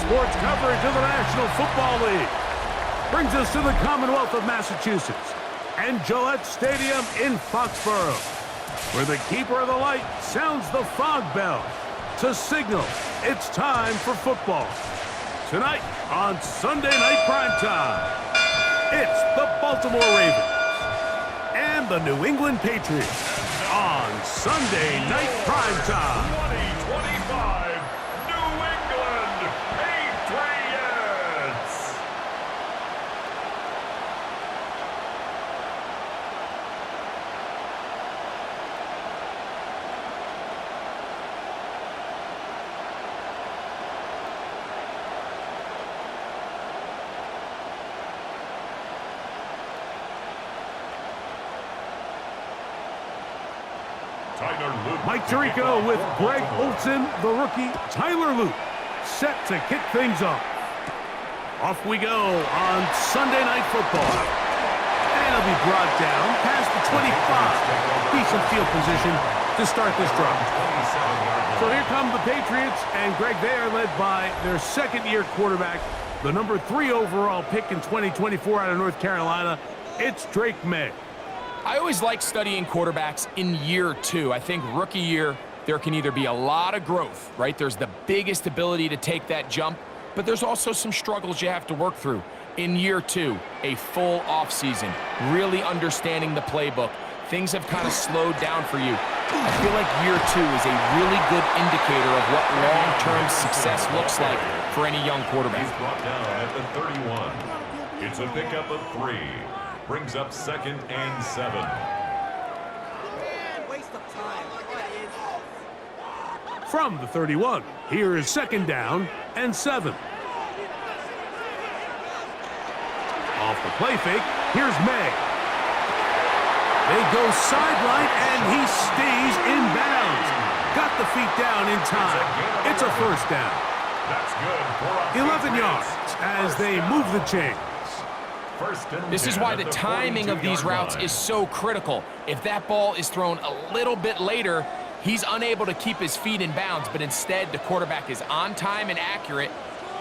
sports coverage of the National Football League. Brings us to the Commonwealth of Massachusetts and Gillette Stadium in Foxborough, where the keeper of the light sounds the fog bell to signal it's time for football. Tonight on Sunday Night Primetime, it's the Baltimore Ravens and the New England Patriots on Sunday Night Primetime. 2025 New England Patriots. Mike Tirico with Greg Olsen, the rookie, Tyler Luke, set to kick things off. Off we go on Sunday Night Football. And it'll be brought down past the 25. Decent field position to start this drive. So here come the Patriots, and Greg, they are led by their second-year quarterback, the number 3 overall pick in 2024 out of North Carolina. It's Drake May. I always like studying quarterbacks in year 2. I think rookie year, there can either be a lot of growth, right? There's the biggest ability to take that jump, but there's also some struggles you have to work through. In year 2, a full offseason, really understanding the playbook. Things have kind of slowed down for you. I feel like year 2 is a really good indicator of what long-term success looks like for any young quarterback. He's brought down at the 31. It's a pickup of 3. Brings up 2nd and 7. From the 31, here is 2nd down and 7. Off the play fake, here's May. They go sideline, and he stays in bounds. Got the feet down in time. It's a 1st down. That's good. 11 yards as they move the chains. This is why the timing of these routes is so critical. If that ball is thrown a little bit later, he's unable to keep his feet in bounds, but instead the quarterback is on time and accurate,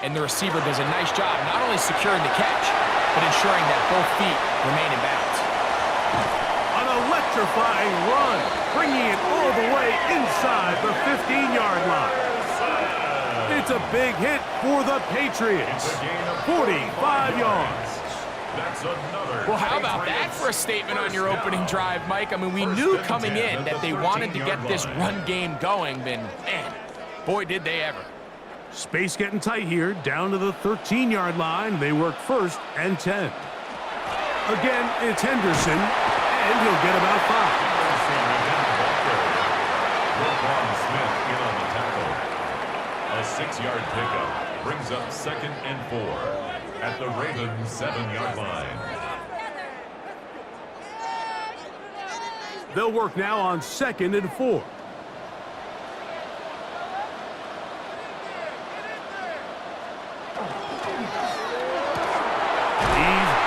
and the receiver does a nice job not only securing the catch, but ensuring that both feet remain in bounds. An electrifying run, bringing it all the way inside the 15-yard line. It's a big hit for the Patriots. 45 yards. That's another. Well, how about that for a statement on your opening drive, Mike? I mean, we knew coming in that they wanted to get this run game going, but man, boy, did they ever. Space getting tight here, down to the 13-yard line. They work 1st and 10. Again, it's Henderson, and he'll get about 5. Smith in on the tackle. A 6-yard pickup brings up 2nd and 4. At the Ravens' 7-yard line. They'll work now on 2nd and 4. He's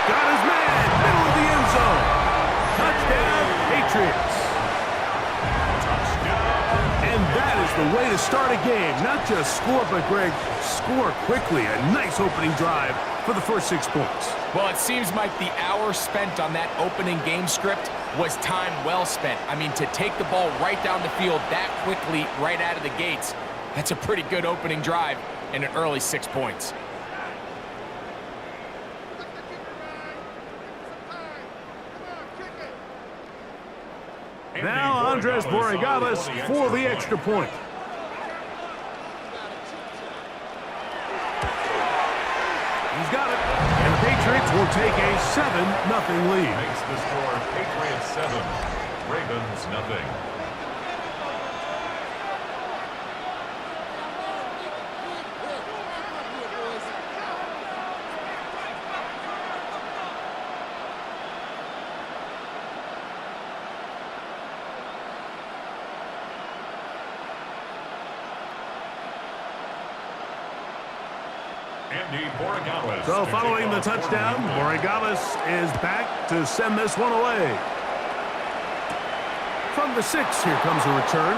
got his man, middle of the end zone. Touchdown, Patriots. And that is the way to start a game. Not just score, but Greg, score quickly. A nice opening drive for the first 6 points. Well, it seems like the hour spent on that opening game script was time well spent. I mean, to take the ball right down the field that quickly, right out of the gates, that's a pretty good opening drive and an early 6 points. Now Andres Borregales for the extra point. He's got it. And the Patriots will take a 7-0 lead. Makes the score Patriots 7, Ravens nothing. So following the touchdown, Borregales is back to send this one away. From the 6, here comes a return.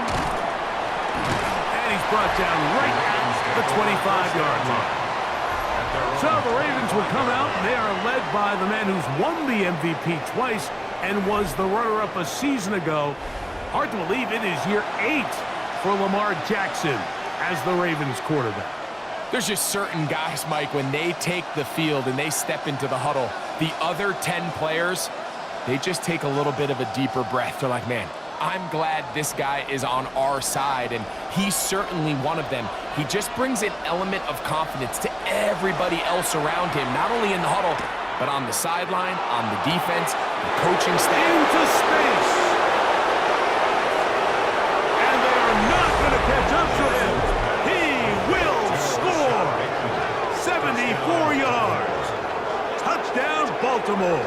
And he's brought down right at the 25-yard line. So the Ravens will come out, and they are led by the man who's won the MVP twice and was the runner-up a season ago. Hard to believe it is year 8 for Lamar Jackson as the Ravens quarterback. There's just certain guys, Mike, when they take the field and they step into the huddle, the other 10 players, they just take a little bit of a deeper breath. They're like, man, I'm glad this guy is on our side, and he's certainly one of them. He just brings an element of confidence to everybody else around him, not only in the huddle, but on the sideline, on the defense, the coaching staff. Into space. And they are not going to catch up to him. He will score. 74 yards. Touchdown, Baltimore.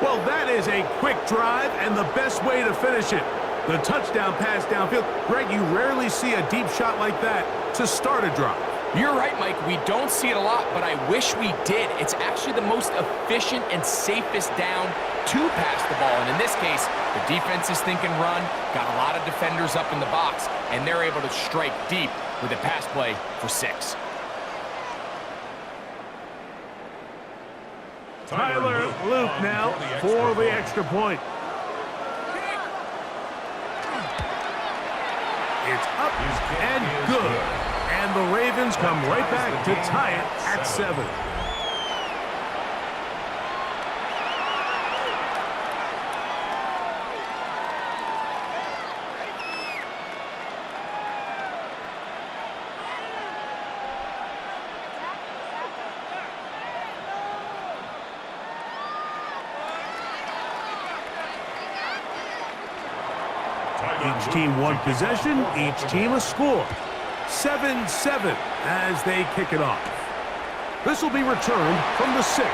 Well, that is a quick drive and the best way to finish it. The touchdown pass downfield. Greg, you rarely see a deep shot like that to start a drive. You're right, Mike. We don't see it a lot, but I wish we did. It's actually the most efficient and safest down to pass the ball. And in this case, the defense is thinking run, got a lot of defenders up in the box, and they're able to strike deep with a pass play for 6. Tyler Luke now for the extra point. It's up and good. And the Ravens come right back to tie it at 7. Each team one possession, each team a score. 7-7 as they kick it off. This will be returned from the 6.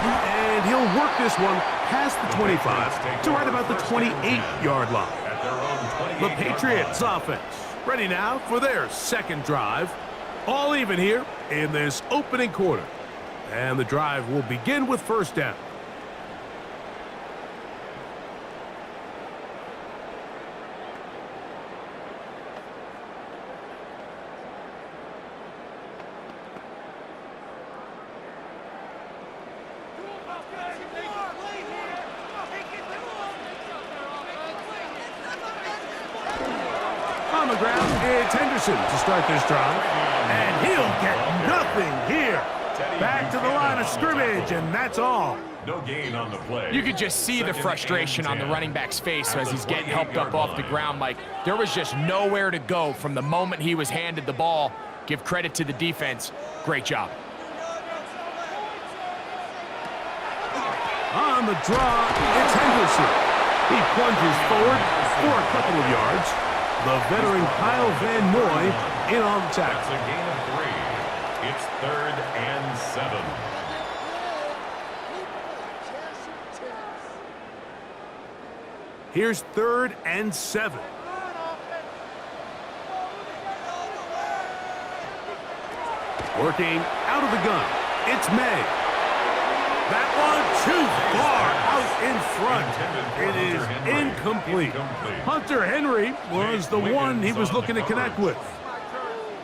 And he'll work this one past the 25 to right about the 28-yard line. The Patriots offense ready now for their second drive. All even here in this opening quarter. And the drive will begin with first down. On the ground, it's Henderson to start this drive. And he'll get nothing here. Back to the line of scrimmage, and that's all. No gain on the play. You could just see the frustration on the running back's face as he's getting helped up off the ground, Mike. There was just nowhere to go from the moment he was handed the ball. Give credit to the defense. Great job. On the draw, it's Henderson. He plunges forward for a couple of yards. The veteran Kyle Van Noy in on the tackle. That's a gain of 3. It's 3rd and 7. Here's 3rd and 7. Working out of the gun. It's May. That one too far out in front. It is incomplete. Hunter Henry was the one he was looking to connect with.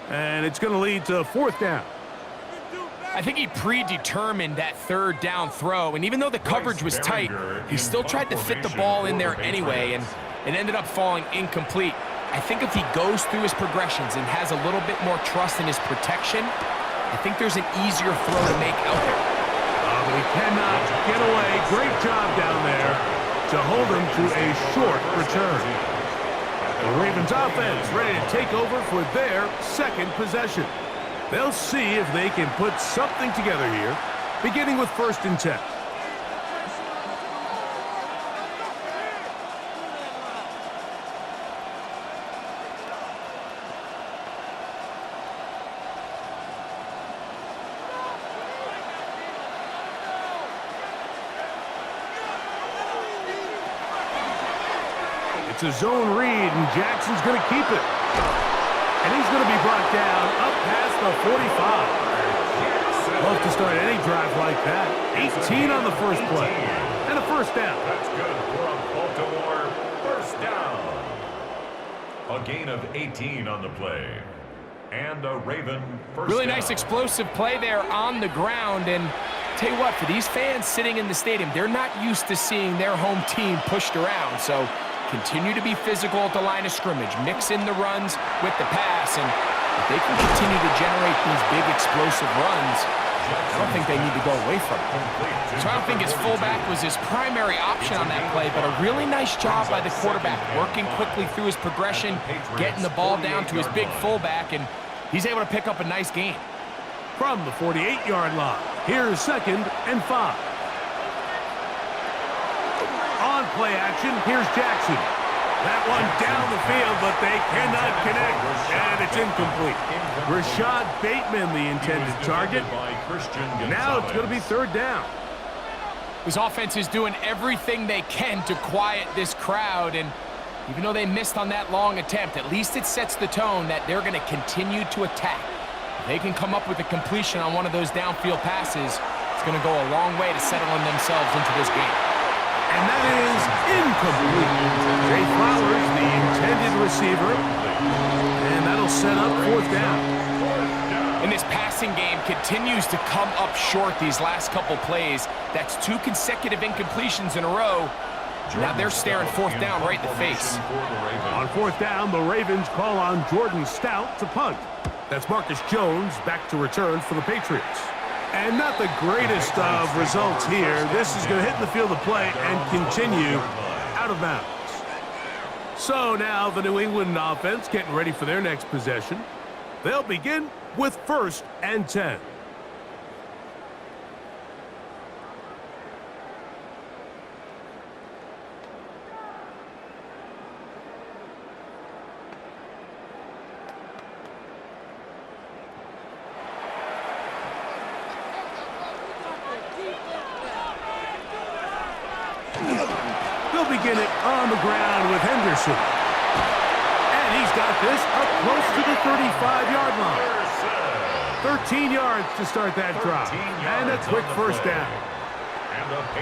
And it's going to lead to 4th down. I think he predetermined that 3rd down throw, and even though the coverage was tight, he still tried to fit the ball in there anyway, and it ended up falling incomplete. I think if he goes through his progressions and has a little bit more trust in his protection, I think there's an easier throw to make out there. But he cannot get away. Great job down there to hold him to a short return. The Ravens offense ready to take over for their second possession. They'll see if they can put something together here, beginning with 1st and 10. It's a zone read, and Jackson's going to keep it. And he's going to be brought down up past the 45. Love to start any drive like that. 18 on the first play. And a 1st down. That's good for a Baltimore 1st down. A gain of 18 on the play. And a Raven first Really down. nice explosive play there on the ground. And tell you what, for these fans sitting in the stadium, they're not used to seeing their home team pushed around. So continue to be physical at the line of scrimmage. Mix in the runs with the pass. And if they can continue to generate these big explosive runs, I don't think they need to go away from it. So I don't think his fullback was his primary option on that play, but a really nice job by the quarterback, working quickly through his progression, getting the ball down to his big fullback, and he's able to pick up a nice gain. From the 48-yard line, here's 2nd and 5. On play action, here's Jackson. That one down the field, but they cannot connect, and it's incomplete. Rashad Bateman, the intended target. Now it's going to be 3rd down. This offense is doing everything they can to quiet this crowd, and even though they missed on that long attempt, at least it sets the tone that they're going to continue to attack. If they can come up with a completion on one of those downfield passes, it's going to go a long way to settling themselves into this game. And that is incomplete. Jay Flowers, the intended receiver, and that'll set up 4th down. And this passing game continues to come up short these last couple plays. That's 2 consecutive incompletions in a row. Now they're staring 4th down right in the face. On 4th down, the Ravens call on Jordan Stout to punt. That's Marcus Jones back to return for the Patriots. And not the greatest of results here. This is going to hit the field of play and continue out of bounds. So now the New England offense getting ready for their next possession. They'll begin with 1st and 10. They'll begin it on the ground with Henderson. And he's got this up close to the 35-yard line. 13 yards to start that drive. And a quick 1st down.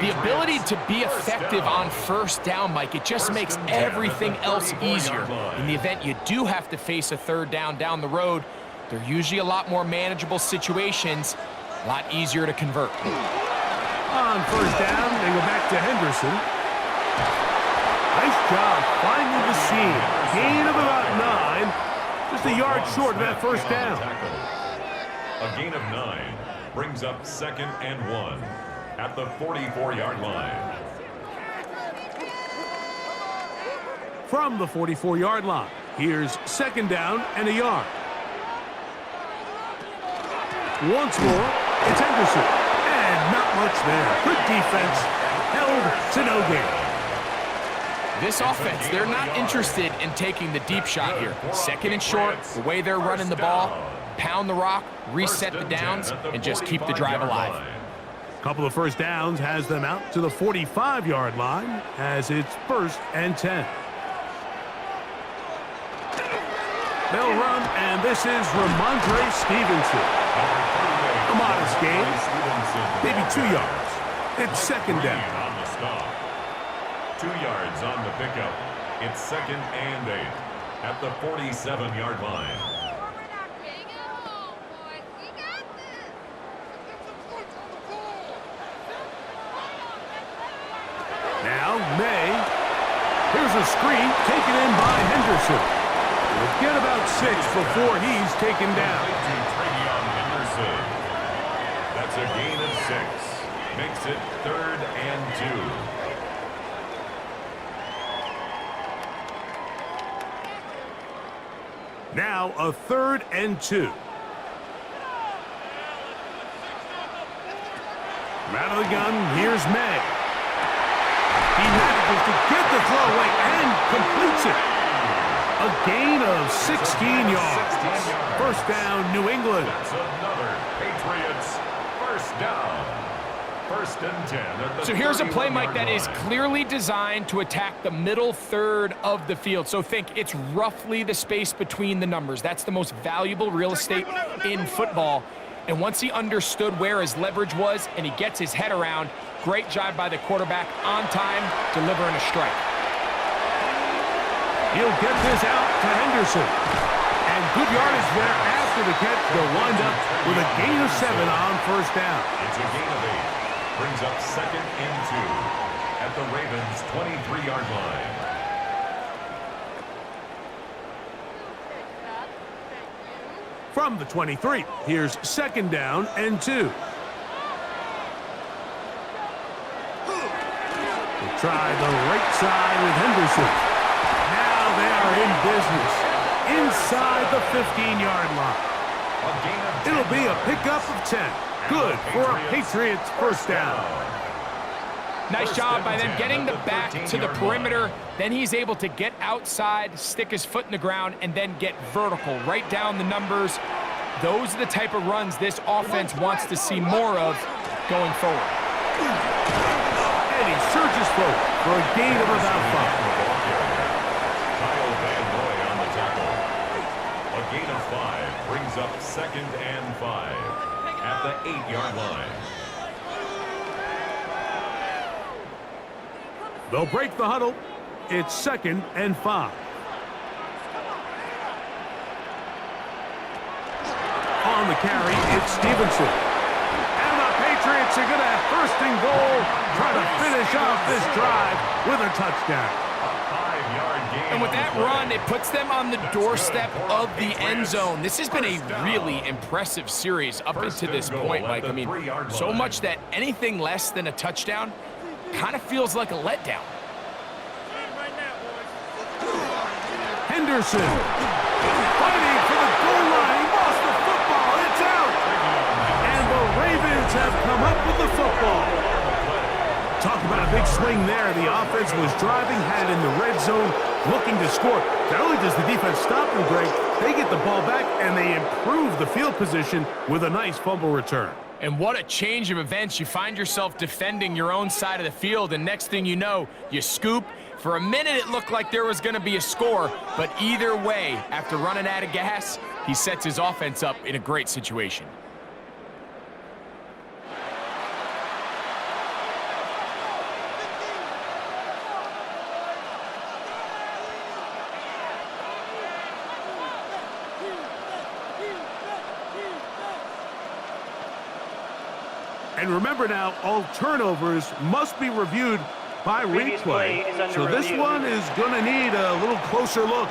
The ability to be effective on 1st down, Mike, it just makes everything else easier. In the event you do have to face a 3rd down the road, they're usually a lot more manageable situations, a lot easier to convert. On 1st down, they go back to Henderson. Nice job finding the seam. Gain of about 9. Just a yard short of that 1st down. A gain of 9 brings up 2nd and 1 at the 44-yard line. From the 44-yard line, here's 2nd down and a yard. Once more, it's Henderson. And not much there. Good defense. Held to no gain. This offense, they're not interested in taking the deep shot here. 2nd and short, the way they're running the ball, pound the rock, reset the downs, and just keep the drive alive. A couple of 1st downs has them out to the 45-yard line as it's 1st and 10. They'll run, and this is Ramondre Stevenson. A modest gain, maybe 2 yards. It's 2nd down. 2 yards on the pickup. It's 2nd and 8 at the 47-yard line. Now May. Here's a screen taken in by Henderson. We'll get about 6 before he's taken down. That's a gain of 6. Makes it 3rd and 2. Now a 3rd and 2. Out of the gun, here's May. He manages to get the throw away and completes it. A gain of 16 yards. 1st down, New England. That's another Patriots 1st down. 1st and 10 at the So here's a play, Mike, that is 31-yard line. clearly designed to attack the middle 3rd of the field. So think it's roughly the space between the numbers. That's the most valuable real estate in football. And once he understood where his leverage was and he gets his head around, great job by the quarterback on time, delivering a strike. He'll get this out to Henderson. And Good yardage there after the catch. They'll wind up with a gain of 7 on first down. It's a gain of 8. Brings up 2nd and 2 at the Ravens' 23-yard line. From the 23, here's 2nd down and 2. They try the right side with Henderson. Now they are in business inside the 15-yard line. It'll be a pickup of 10. Good for a Patriots first down. Nice job by them getting the back to the perimeter. Then he's able to get outside, stick his foot in the ground, and then get vertical, right down the numbers. Those are the type of runs this offense wants to see more of going forward. And he surges forward for a gain of about 5. On the tackle. A gain of 5 brings up 2nd and 5 at the 8-yard line. They'll break the huddle. It's 2nd and 5. On the carry, it's Stevenson. And the Patriots are going to have 1st and goal, try to finish off this drive with a touchdown. And with that run, it puts them on the doorstep of the end zone. This has been a really impressive series up until this point, Mike. I mean, so much that anything less than a touchdown kind of feels like a letdown. Henderson fighting for the goal line. He lost the football. It's out. And the Ravens have come up with the football. Talk about a big swing there. The offense was driving, had in the red zone, looking to score. Not only does the defense stop them, Greg, they get the ball back and they improve the field position with a nice fumble return. And what a change of events. You find yourself defending your own side of the field, and next thing you know, you scoop. For a minute, it looked like there was going to be a score, but either way, after running out of gas, he sets his offense up in a great situation. And remember now, all turnovers must be reviewed by replay. So this one is going to need a little closer look.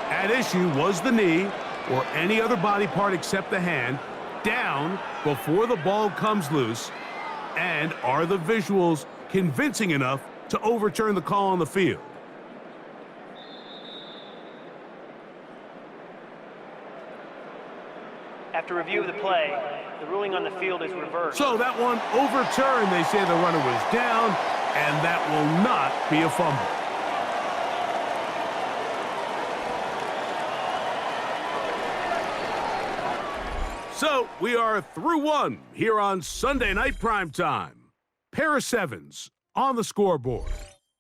At issue was the knee, or any other body part except the hand, down before the ball comes loose. And are the visuals convincing enough to overturn the call on the field? After review of the play, the ruling on the field is reversed. So that one overturned. They say the runner was down, and that will not be a fumble. So we are through one here on Sunday Night Primetime. Pair of sevens on the scoreboard.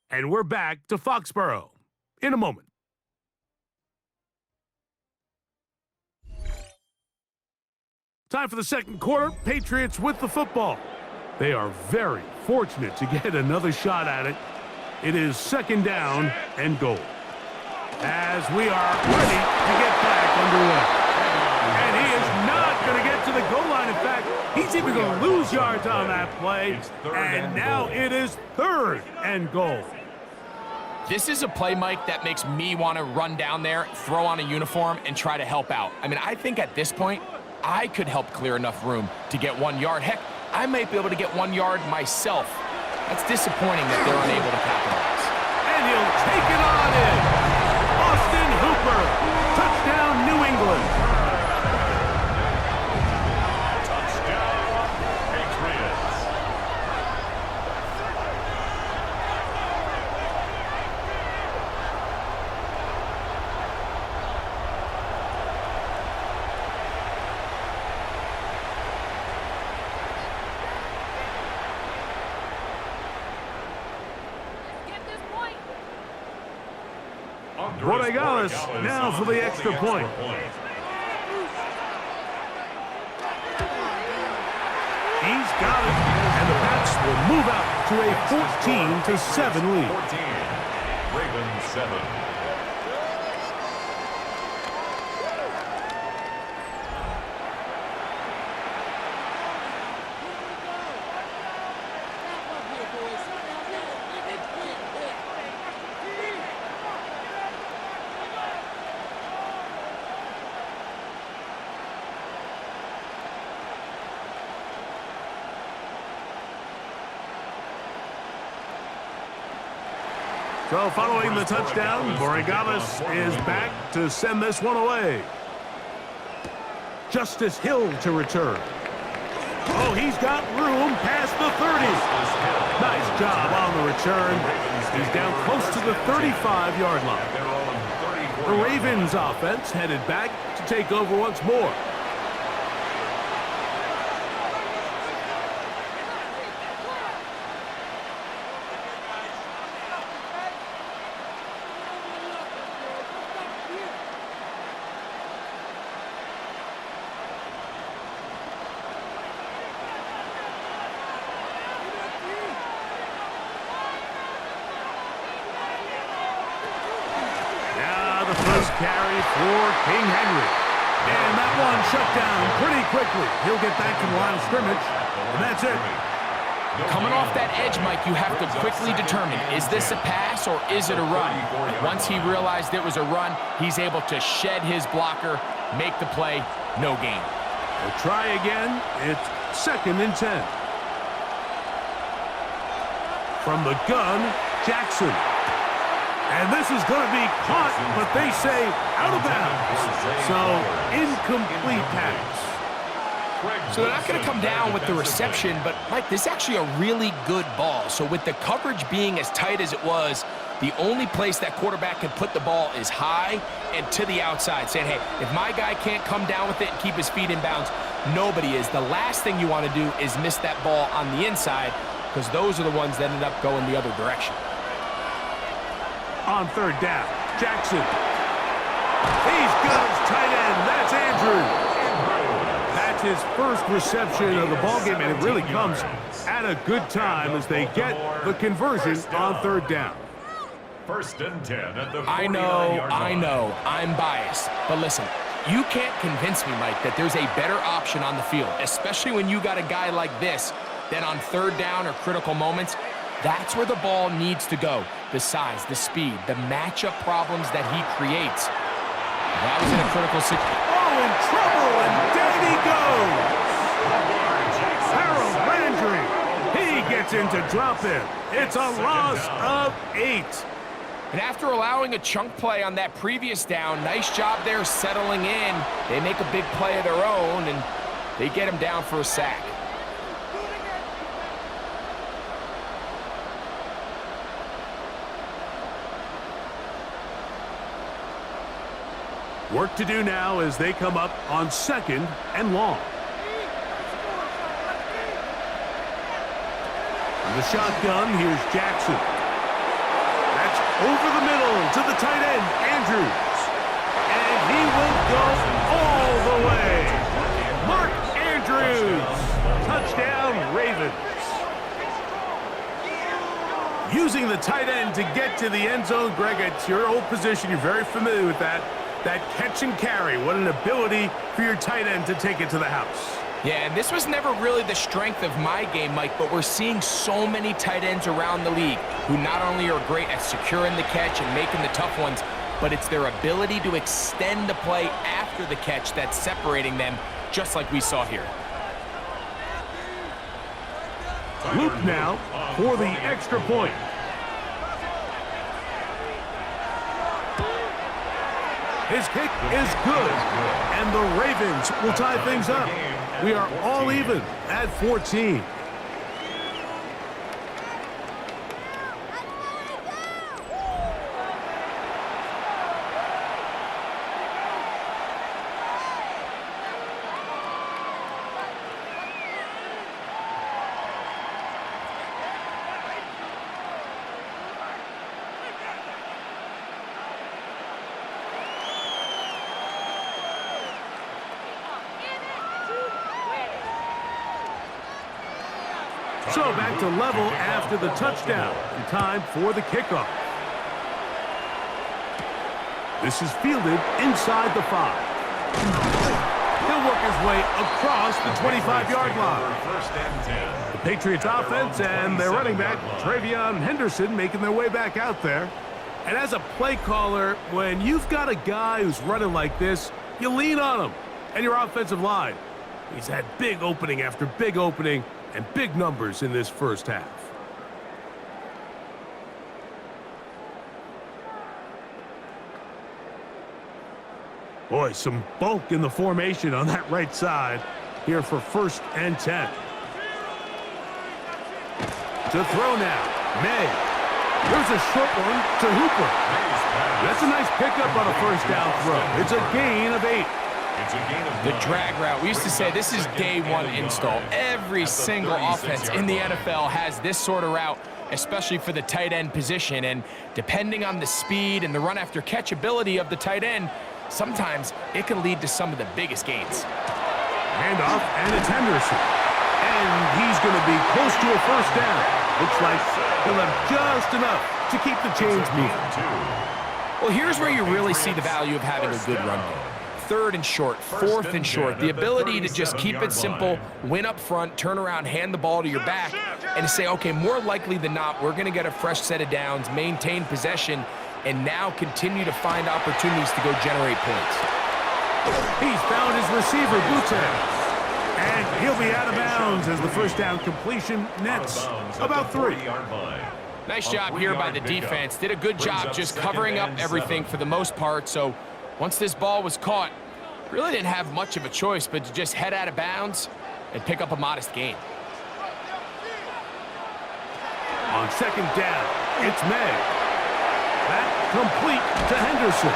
And we're back to Foxborough in a moment. Time for the second quarter. Patriots with the football. They are very fortunate to get another shot at it. It is 2nd down and goal. As we are ready to get back underway. And he is not going to get to the goal line. In fact, he's even going to lose yards on that play. And now it is 3rd and goal. This is a play, Mike, that makes me want to run down there, throw on a uniform, and try to help out. I mean, I think at this point, I could help clear enough room to get 1 yard. Heck, I might be able to get 1 yard myself. That's disappointing that they're unable to capitalize. And he'll take it on in. Austin Hooper. Touchdown, New England. Touchdown, Patriots. Borregales now for the extra point. He's got it, and the Pats will move out to a 14-7 lead. 14, Ravens 7. So following the touchdown, Borregales is back to send this one away. Justice Hill to return. Oh, he's got room past the 30. Nice job on the return. He's down close to the 35-yard line. The Ravens offense headed back to take over once more. Carry for King Henry. And that one shut down pretty quickly. He'll get back to the line of scrimmage, and that's it. Coming off that edge, Mike, you have to quickly determine, is this a pass or is it a run? Once he realized it was a run, he's able to shed his blocker, make the play, no gain. We'll try again. It's 2nd and 10. From the gun, Jackson. And this is going to be caught, but they say out of bounds. So, incomplete pass. So they're not going to come down with the reception, but, Mike, this is actually a really good ball. So with the coverage being as tight as it was, the only place that quarterback can put the ball is high and to the outside, saying, hey, if my guy can't come down with it and keep his feet in bounds, nobody is. The last thing you want to do is miss that ball on the inside, because those are the ones that ended up going the other direction. On 3rd down, Jackson. He's got his tight end. That's Andrews. That's his first reception of the ballgame, and it really comes at a good time as they get the conversion on 3rd down. 1st and 10 at the 49-yard I know, I'm biased. But listen, you can't convince me, Mike, that there's a better option on the field, especially when you got a guy like this, that on 3rd down or critical moments, that's where the ball needs to go. The size, the speed, the matchup problems that he creates. That was in a critical situation. Oh, in trouble, and down he goes. Harold Landry. He gets into drop in. It's a loss of 8. And after allowing a chunk play on that previous down, nice job there settling in. They make a big play of their own, and they get him down for a sack. Work to do now as they come up on 2nd and long. From the shotgun, here's Jackson. That's over the middle to the tight end, Andrews. And he will go all the way. Mark Andrews. Touchdown, Ravens. Using the tight end to get to the end zone, Greg, it's your old position. You're very familiar with that. That catch and carry, what an ability for your tight end to take it to the house. Yeah, and this was never really the strength of my game, Mike, but we're seeing so many tight ends around the league who not only are great at securing the catch and making the tough ones, but it's their ability to extend the play after the catch that's separating them, just like we saw here. Luke now for the extra point. His kick is good, and the Ravens will tie things up. We are all even at 14. So back to level after the touchdown. And time for the kickoff. This is fielded inside the 5. He'll work his way across the 25-yard line. 1st and 10. The Patriots offense and their running back, Travion Henderson, making their way back out there. And as a play caller, when you've got a guy who's running like this, you lean on him and your offensive line. He's had big opening after big opening and big numbers in this first half. Boy, some bulk in the formation on that right side here for 1st and 10. To throw now, May. There's a short one to Hooper. That's a nice pickup on a 1st down throw. It's a gain of 8. It's a gain of The 9. drag route, we used to say this is day one install. Every single offense in the NFL has this sort of route, especially for the tight end position. And depending on the speed and the run after catch ability of the tight end, sometimes it can lead to some of the biggest gains. Handoff, and it's Henderson. And he's going to be close to a 1st down. Looks like he'll have just enough to keep the chains moving. Well, here's where you really see the value of having a good run game. 3rd and short, 4th and short. The ability to just keep it simple, win up front, turn around, hand the ball to your back, and say, okay, more likely than not, we're going to get a fresh set of downs, maintain possession, and now continue to find opportunities to go generate points. He's found his receiver, Boutte. And he'll be out of bounds as the 1st down completion nets about 3. Nice job here by the defense. Did a good job just covering up everything for the most part. So once this ball was caught, really didn't have much of a choice but to just head out of bounds and pick up a modest gain. On 2nd down, it's May. That complete to Henderson.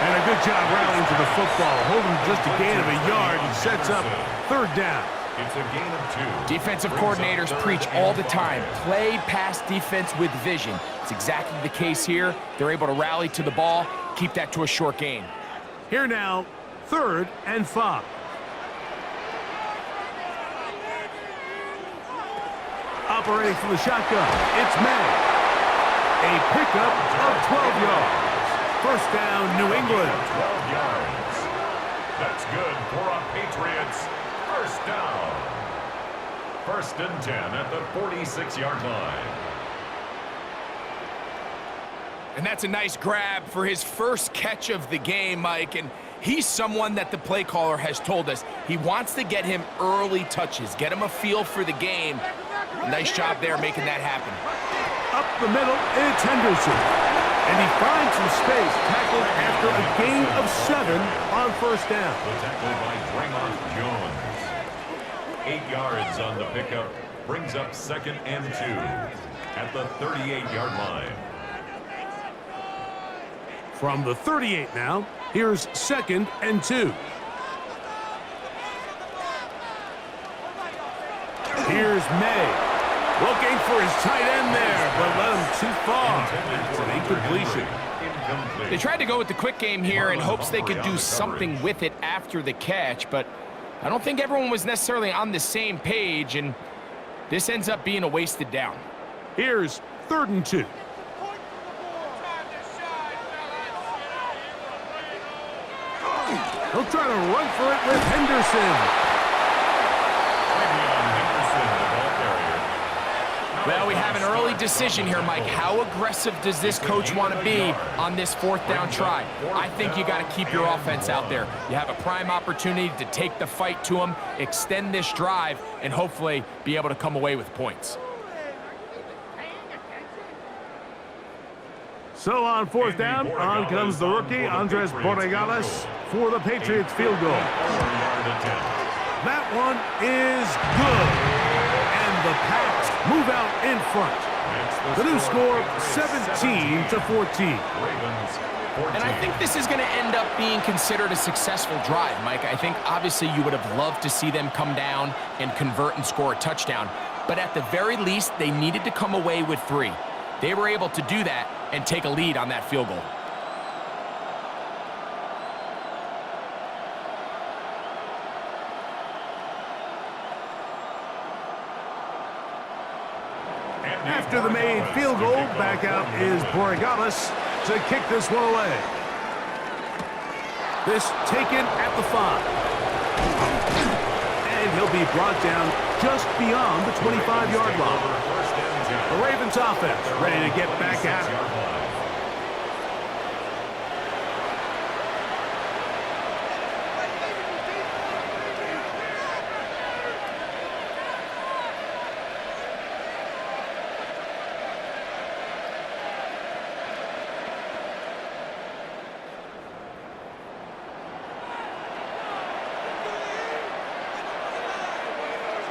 And a good job rallying to the football, holding just a gain of a yard and sets up 3rd down. It's a gain of 2. Defensive coordinators preach all the time, play pass defense with vision. It's exactly the case here. They're able to rally to the ball, keep that to a short gain. Here now, 3rd and 5. Operating from the shotgun, it's May. A pickup of 12 yards. 1st down, New England. 12 yards. That's good for a Patriots 1st down. 1st and 10 at the 46-yard line. And that's a nice grab for his 1st catch of the game, Mike. And he's someone that the play caller has told us he wants to get him early touches, get him a feel for the game. Nice job there making that happen. Up the middle, it's Henderson. And he finds some space, tackled after a gain of 7 on 1st down. The tackle by Draymond Jones. 8 yards on the pickup, brings up 2nd and 2 at the 38-yard line. From the 38 now, here's 2nd and 2. Here's May. Looking for his tight end there, but let him too far. It's an incompletion. They tried to go with the quick game here in hopes they could do something with it after the catch, but I don't think everyone was necessarily on the same page, and this ends up being a wasted down. Here's 3rd and 2. He'll try to run for it with Henderson. Well, we have an early decision here, Mike. How aggressive does this coach want to be on this 4th down try? I think you got to keep your offense out there. You have a prime opportunity to take the fight to them, extend this drive, and hopefully be able to come away with points. So on 4th down, on comes the rookie, Andres Borregales, for the Patriots field goal. That one is good. And the Pats move out in front. The new score, 17-14. And I think this is going to end up being considered a successful drive, Mike. I think obviously you would have loved to see them come down and convert and score a touchdown. But at the very least, they needed to come away with 3. They were able to do that and take a lead on that field goal. After the made field goal, back out is Borregales to kick this one away. This taken at the 5. And he'll be brought down just beyond the 25-yard line. The Ravens offense ready to get back at it.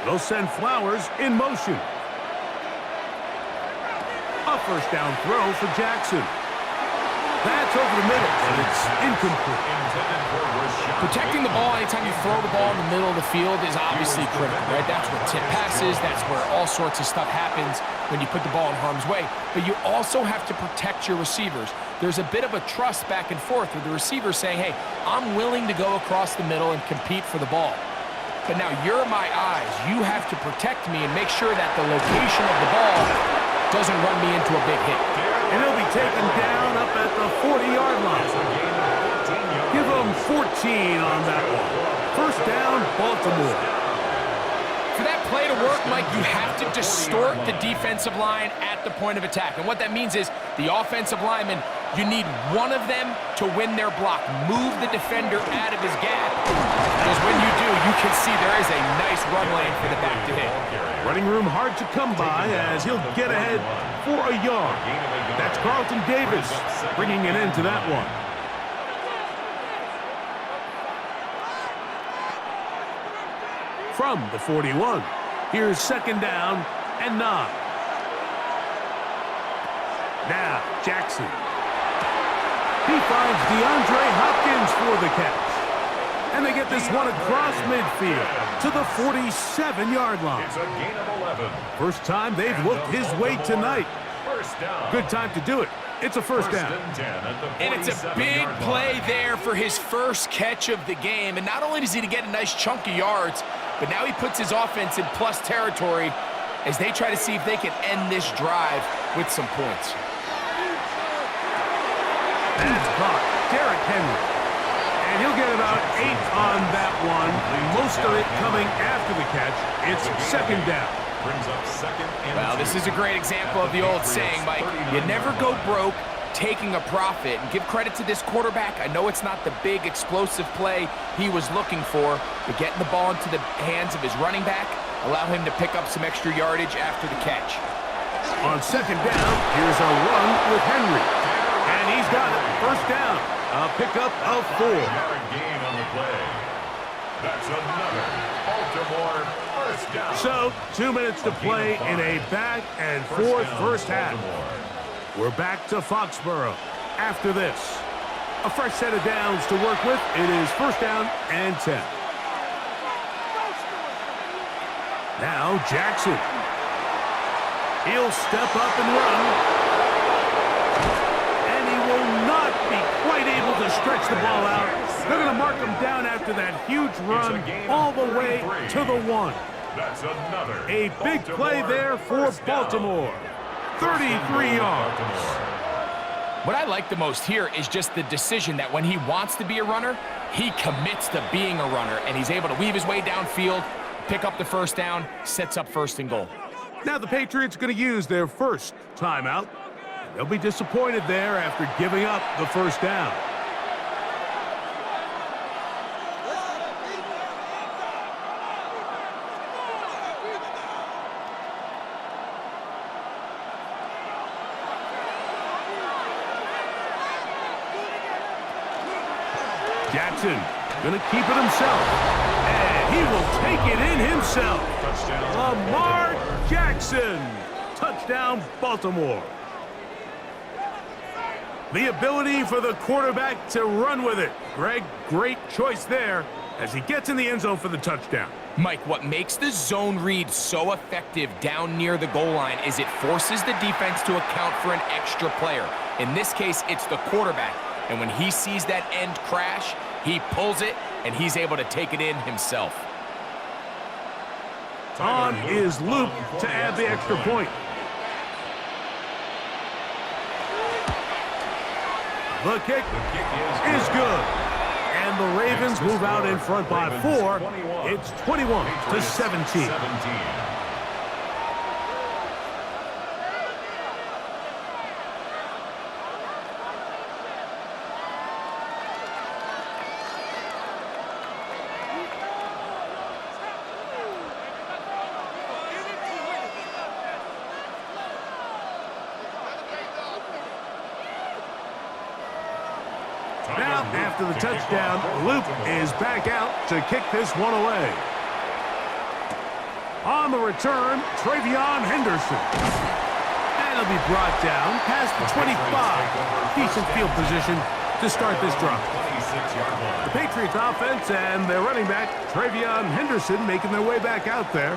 They'll send Flowers in motion. A first down throw for Jackson. That's over the middle, and it's incomplete. Protecting the ball anytime you throw the ball in the middle of the field is obviously critical, right? That's where tip passes, that's where all sorts of stuff happens when you put the ball in harm's way. But you also have to protect your receivers. There's a bit of a trust back and forth with the receiver saying, hey, I'm willing to go across the middle and compete for the ball. But now you're my eyes. You have to protect me and make sure that the location of the ball doesn't run me into a big hit. And he'll be taken down up at the 40-yard line. Give him 14 on that one. First down, Baltimore. For that play to work, Mike, you have to distort the defensive line at the point of attack. And what that means is the offensive lineman, you need one of them to win their block. Move the defender out of his gap. Because when you do, you can see there is a nice run lane for the back to hit. Running room hard to come by as he'll get ahead for a yard. That's Carlton Davis bringing it into that one. From the 41, here's second down and 9. Now, Jackson. He finds DeAndre Hopkins for the catch. And they get this one across midfield to the 47-yard line. It's a gain of 11. First time they've looked his way tonight. First down. Good time to do it. It's a first down. And it's a big play there for his first catch of the game. And not only does he get a nice chunk of yards, but now he puts his offense in plus territory as they try to see if they can end this drive with some points. That's caught. Derrick Henry. And he'll get about 8 on that one. Most of it coming after the catch. It's second down. Brings up second and Well, this is a great example of the old saying, Mike. You never go broke taking a profit. And give credit to this quarterback. I know it's not the big explosive play he was looking for, but getting the ball into the hands of his running back, allow him to pick up some extra yardage after the catch. On second down, here's a run with Henry. And he's got it. First down. A pickup of 4. gain on the play. That's another Baltimore first down. So, 2 minutes to play in a back and forth first half. We're back to Foxborough after this. A fresh set of downs to work with. It is first down and 10. Now Jackson. He'll step up and run. And he will not be quite able to stretch the ball out. They're going to mark him down after that huge run all the way to the 1. That's another. A big play there for Baltimore. 33 yards. What I like the most here is just the decision that when he wants to be a runner, he commits to being a runner, and he's able to weave his way downfield, pick up the first down, sets up first and goal. Now the Patriots are going to use their first timeout. They'll be disappointed there after giving up the first down. Jackson going to keep it himself. And he will take it in himself. Lamar Jackson. Touchdown, Baltimore. The ability for the quarterback to run with it. Greg, great choice there as he gets in the end zone for the touchdown. Mike, what makes the zone read so effective down near the goal line is it forces the defense to account for an extra player. In this case, it's the quarterback. And when he sees that end crash, he pulls it, and he's able to take it in himself. On is Luke to add the extra point. The kick is good. And the Ravens move out in front by 4. It's 21-17. Now, after the touchdown, Luke is back out to kick this one away. On the return, Travion Henderson. And he'll be brought down past the 25. Decent field position to start this drive. 26-yard line. The Patriots offense and their running back, Travion Henderson, making their way back out there.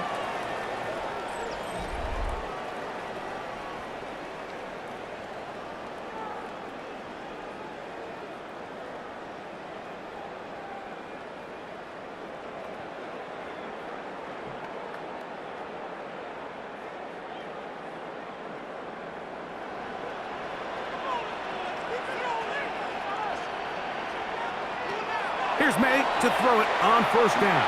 Here's May to throw it on first down.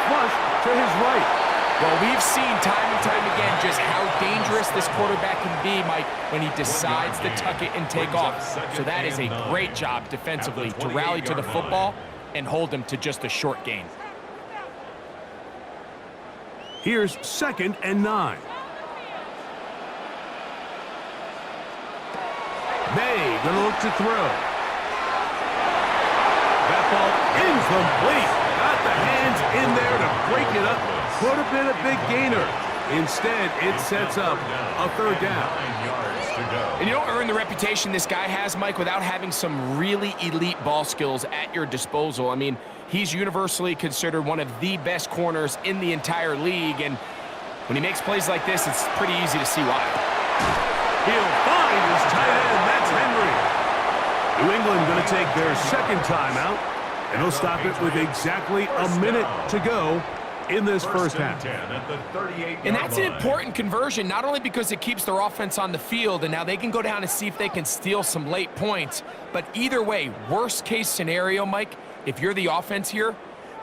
Flush to his right. Well, we've seen time and time again just how dangerous this quarterback can be, Mike, when he decides to tuck it and take off. So that is a great job defensively to rally to the football and hold him to just a short gain. Here's 2nd and 9. May gonna look to throw. That ball incomplete. Got the hands in there to break it up. Could have been a big gainer. Instead, it sets up a 3rd down. 9 yards to go. And you don't earn the reputation this guy has, Mike, without having some really elite ball skills at your disposal. I mean, he's universally considered one of the best corners in the entire league, and when he makes plays like this, it's pretty easy to see why. He'll find his tight end. That's Henry. New England going to take their 2nd timeout, and they'll stop it with exactly a minute to go in this first half. 10 at the 38-yard And that's an line. important conversion, not only because it keeps their offense on the field, and now they can go down and see if they can steal some late points, but either way, worst case scenario, Mike, if you're the offense here,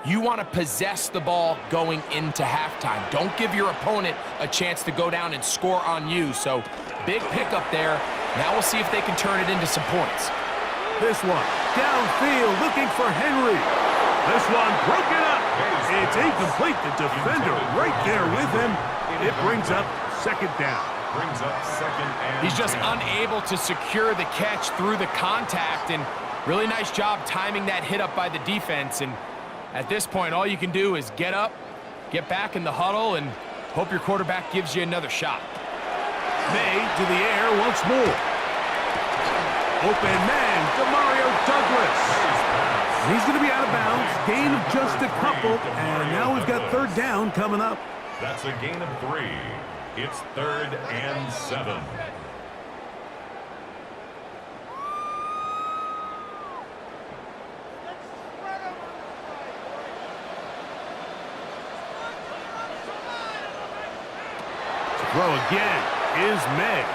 you want to possess the ball going into halftime. Don't give your opponent a chance to go down and score on you. So big pickup there. Now we'll see if they can turn it into some points. This one, downfield, looking for Henry. This one broken up. It's incomplete. The defender right there with him. It brings up 2nd down. Brings up 2nd and He's just 10. unable to secure the catch through the contact, and really nice job timing that hit up by the defense. And at this point, all you can do is get up, get back in the huddle, and hope your quarterback gives you another shot. May to the air once more. Open man, DeMario Douglas. He's going to be out of bounds. Gain of just a couple, and now we've got 3rd down coming up. That's a gain of 3. It's 3rd and 7. Throw again is May.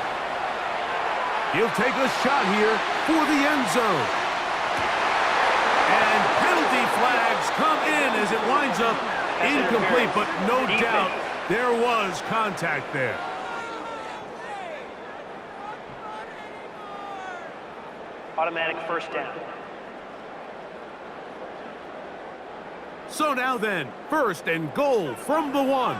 He'll take a shot here for the end zone. And penalty flags come in as it winds up incomplete, but no doubt there was contact there. Automatic 1st down. So now then, 1st and goal from the 1.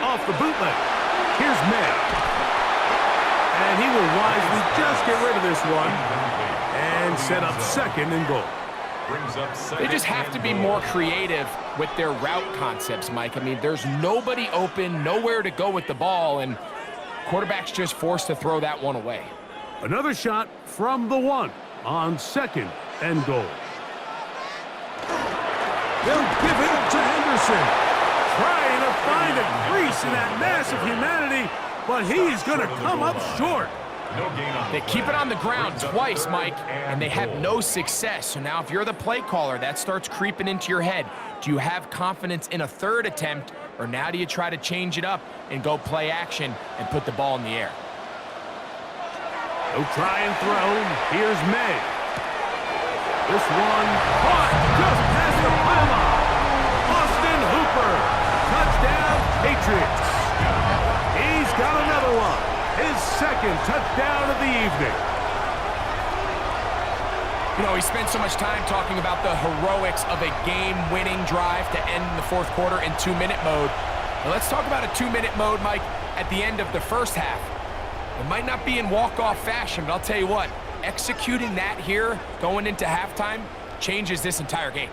Off the bootleg. Here's May. And he will wisely just get rid of this one and set up 2nd and goal. Brings up 2nd. They just have to be more creative with their route concepts, Mike. I mean, there's nobody open, nowhere to go with the ball, and quarterback's just forced to throw that one away. Another shot from the 1 on 2nd and goal. They'll give it to Henderson. Trying to find a crease in that mass of humanity, but he's going to come up short. No gain on They the keep it flag. on the ground Brings up twice, 3rd Mike, and they have no success. So now if you're the play caller, that starts creeping into your head. Do you have confidence in a 3rd attempt, or now do you try to change it up and go play action and put the ball in the air? He'll try and throw. Here's May. This one caught just past the pylon. Austin Hooper. Touchdown, Patriots. He's got another one. His 2nd touchdown of the evening. You know, he spent so much time talking about the heroics of a game-winning drive to end the 4th quarter in 2-minute mode. Now let's talk about a 2-minute mode, Mike, at the end of the first half. It might not be in walk-off fashion, but I'll tell you what, executing that here going into halftime changes this entire game.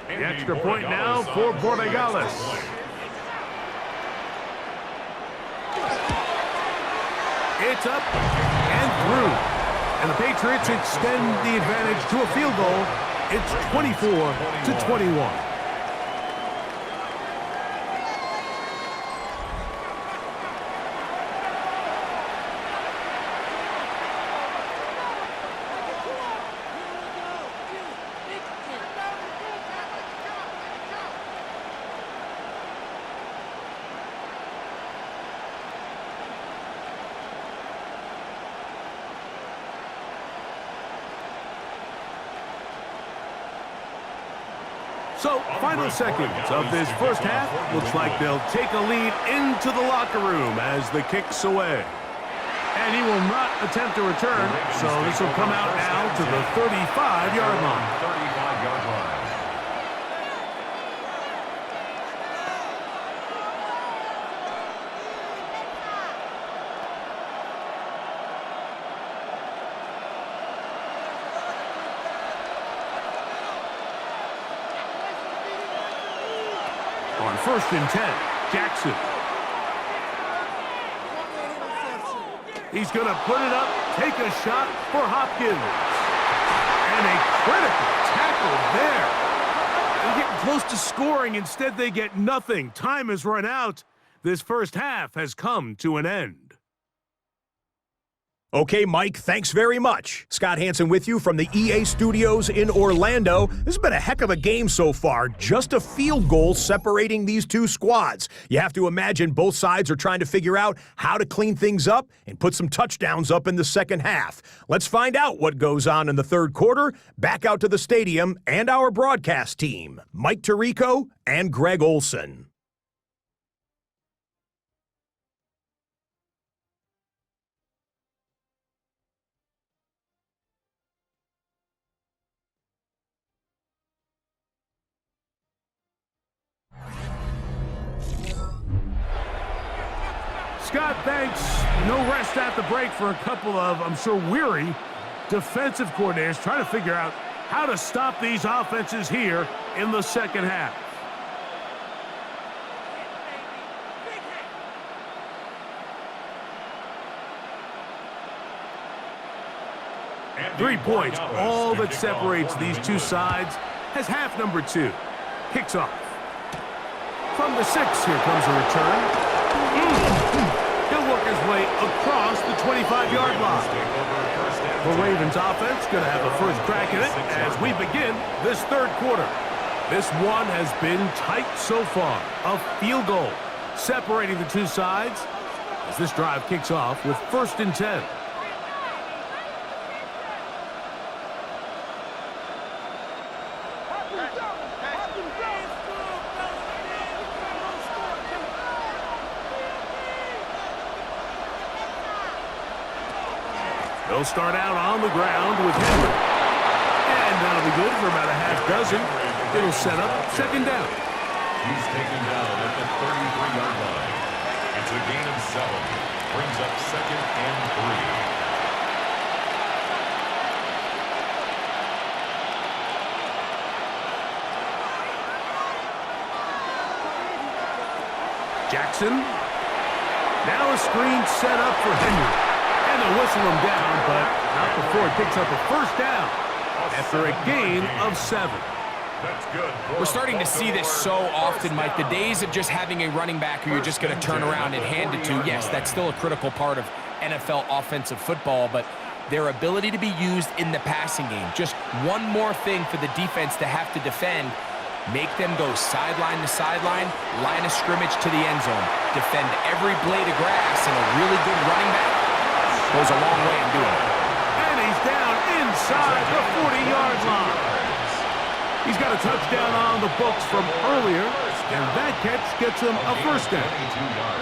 The extra point now for Borregales. It's up and through. And the Patriots extend the advantage to a field goal. It's 24-21. So, final seconds of this first half. Looks like they'll take a lead into the locker room as the kick's away. And he will not attempt a return, so this will come out now to the 35-yard line. 35-yard line. On 1st and 10, Jackson. He's going to put it up, take a shot for Hopkins. And a critical tackle there. They're getting close to scoring. Instead, they get nothing. Time has run out. This first half has come to an end. Okay, Mike, thanks very much. Scott Hansen with you from the EA Studios in Orlando. This has been a heck of a game so far. Just a field goal separating these two squads. You have to imagine both sides are trying to figure out how to clean things up and put some touchdowns up in the second half. Let's find out what goes on in the third quarter. Back out to the stadium and our broadcast team, Mike Tirico and Greg Olson. Scott, thanks. No rest at the break for a couple of, I'm sure, weary defensive coordinators trying to figure out how to stop these offenses here in the second half. And 3 points, Borregales all to that kick separates off these for two New sides, has half number 2. Kicks off. From the 6, here comes a return. He'll work his way across the 25-yard line. The Ravens offense going to have a first crack at it as we begin this third quarter. This one has been tight so far. A field goal separating the two sides as this drive kicks off with 1st and 10. They'll start out on the ground with Henry. And that'll be good for about a half dozen. It'll set up 2nd down. He's taken down at the 33-yard line. It's a gain of 7. Brings up 2nd and 3. Jackson. Now a screen set up for Henry. And they'll whistle him down, but not before it picks up a 1st down after a gain of 7. That's good. We're starting to see this so often, Mike. The days of just having a running back who you're just going to turn around and hand it to, yes, that's still a critical part of NFL offensive football, but their ability to be used in the passing game, just one more thing for the defense to have to defend, make them go sideline to sideline, line of scrimmage to the end zone, defend every blade of grass, and a really good running back goes a long way in doing it. And he's down inside the 40-yard line. He's got a touchdown on the books from earlier, and that catch gets him a 1st down.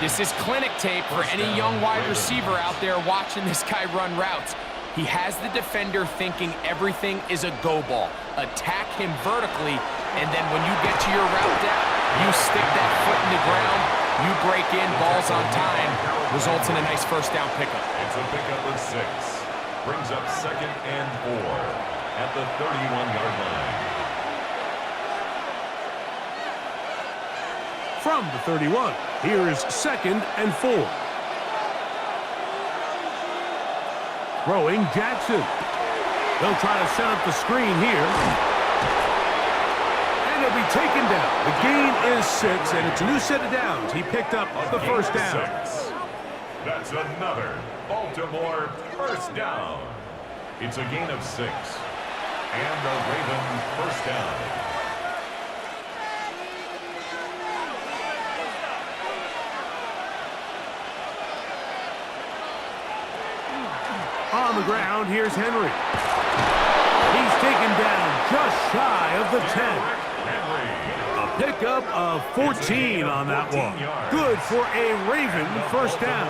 This is clinic tape for any young wide receiver out there watching this guy run routes. He has the defender thinking everything is a go ball. Attack him vertically, and then when you get to your route down, you stick that foot in the ground, you break in, ball's on time, results in a nice 1st down pickup. It's a pickup of 6. Brings up 2nd and 4 at the 31-yard line. From the 31, here is 2nd and 4. Throwing Jackson. They'll try to set up the screen here. And he'll be taken down. The gain is 6, and it's a new set of downs. He picked up the first down. That's another Baltimore first down. It's a gain of 6. And the Ravens first down. On the ground, here's Henry. He's taken down just shy of the 10. A pickup of 14 on that one. Good for a Raven first down.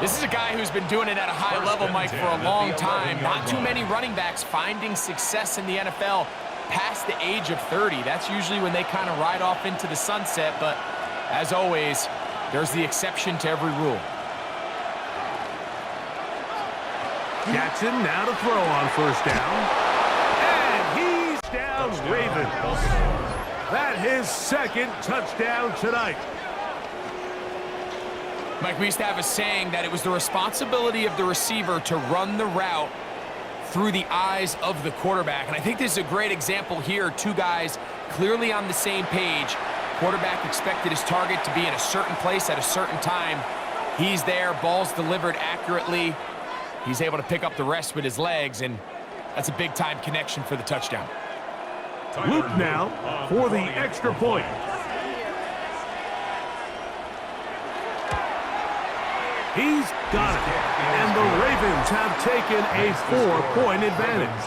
This is a guy who's been doing it at a high level, Mike, for a long time. Not too many running backs finding success in the NFL past the age of 30. That's usually when they kind of ride off into the sunset, but as always, there's the exception to every rule. Jackson now to throw on first down. And he's down, Ravens. That his 2nd touchdown tonight. Mike, we used to have a saying that it was the responsibility of the receiver to run the route through the eyes of the quarterback. And I think this is a great example here. Two guys clearly on the same page. Quarterback expected his target to be in a certain place at a certain time. He's there, ball's delivered accurately. He's able to pick up the rest with his legs, and that's a big-time connection for the touchdown. Luke now for the extra point. He's got it. And the Ravens have taken a 4-point advantage.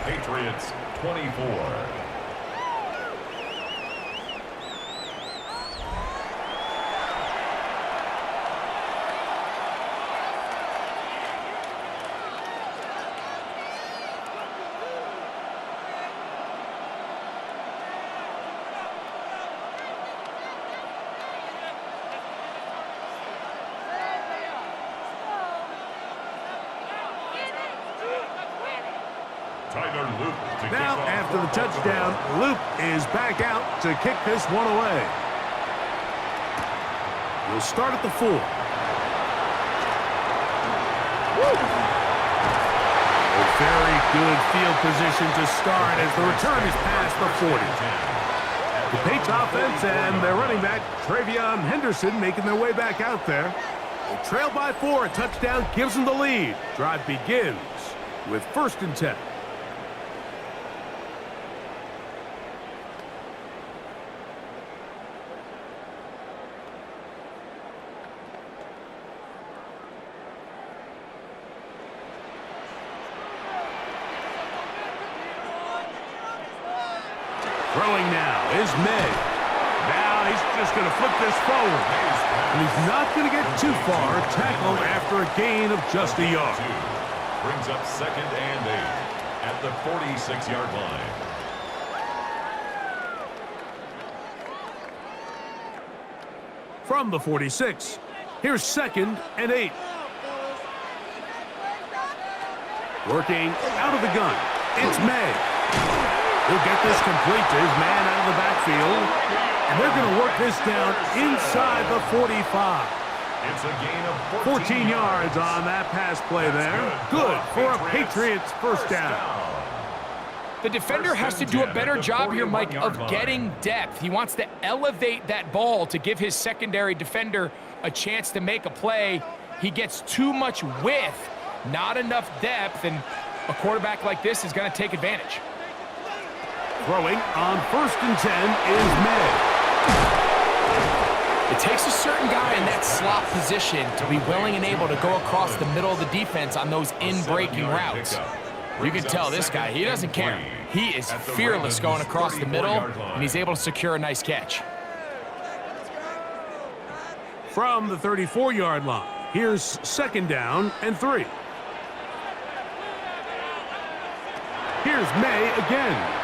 28. Patriots 24. Now, after the touchdown, Luke is back out to kick this one away. He'll start at the 4. A very good field position to start as the return is past the 40. The Patriots offense and their running back, Travion Henderson, making their way back out there. They trail by 4. A touchdown gives them the lead. Drive begins with 1st and 10. Throwing now is May. Now he's just going to flip this forward. And he's not going to get too far. Tackled after a gain of just a yard. Brings up 2nd and 8 at the 46-yard line. From the 46, here's 2nd and 8. Working out of the gun, it's May. He'll get this complete to his man out of the backfield. And they're going to work this down inside the 45. It's a gain of 14 yards on that pass play there. Good for a Patriots first down. The defender has to do a better job here, Mike, of getting depth. He wants to elevate that ball to give his secondary defender a chance to make a play. He gets too much width, not enough depth, and a quarterback like this is going to take advantage. Throwing on 1st and 10 is May. It takes a certain guy in that slot position to be willing and able to go across the middle of the defense on those in-breaking routes. You can tell this guy, he doesn't care. He is fearless going across the middle, and he's able to secure a nice catch. From the 34-yard line, here's 2nd down and 3. Here's May again.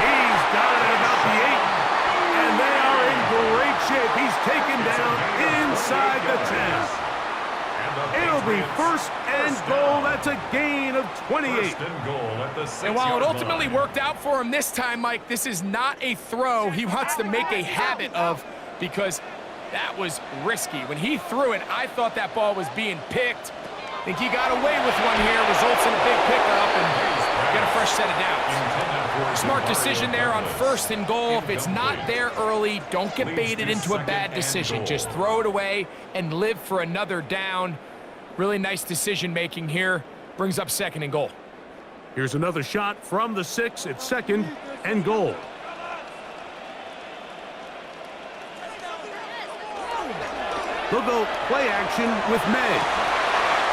He's got it at about the 8, and they are in great shape. He's taken down inside the 10. It'll be first and goal. That's a gain of 28. And while it ultimately worked out for him this time, Mike, this is not a throw he wants to make a habit of, because that was risky. When he threw it, I thought that ball was being picked. I think he got away with one here, results in a big pickup, and get a fresh set of downs. Smart decision there on first and goal. If it's not there early, don't get baited into a bad decision. Just throw it away and live for another down. Really nice decision-making here. Brings up second and goal. Here's another shot from the 6. It's second and goal. They'll go play action with May.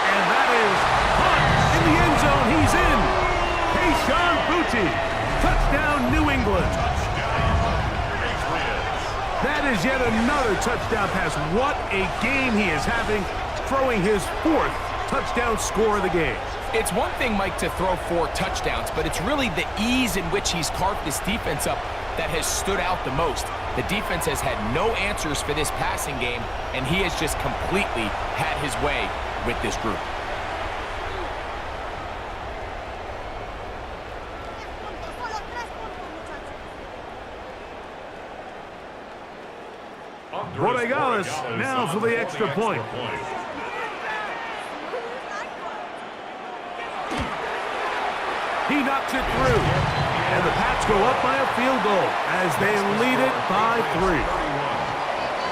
And that is caught in the end zone. He's in. Keyshawn Boutte. Touchdown, New England. That is yet another touchdown pass. What a game he is having, throwing his 4th touchdown score of the game. It's one thing, Mike, to throw 4 touchdowns, but it's really the ease in which he's carved this defense up that has stood out the most. The defense has had no answers for this passing game, and he has just completely had his way with this group. Rodriguez now for the extra point. He knocks it through. And the Pats go up by a field goal as they lead it by 3.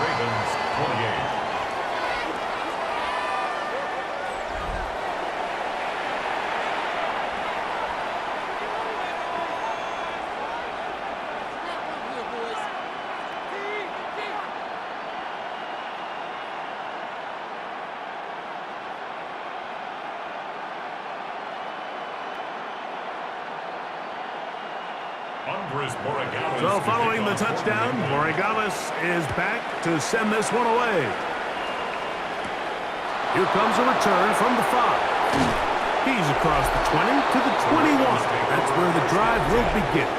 Ravens 28. So following the touchdown, Borregales is back to send this one away. Here comes a return from the 5. He's across the 20 to the 21. That's where the drive will begin.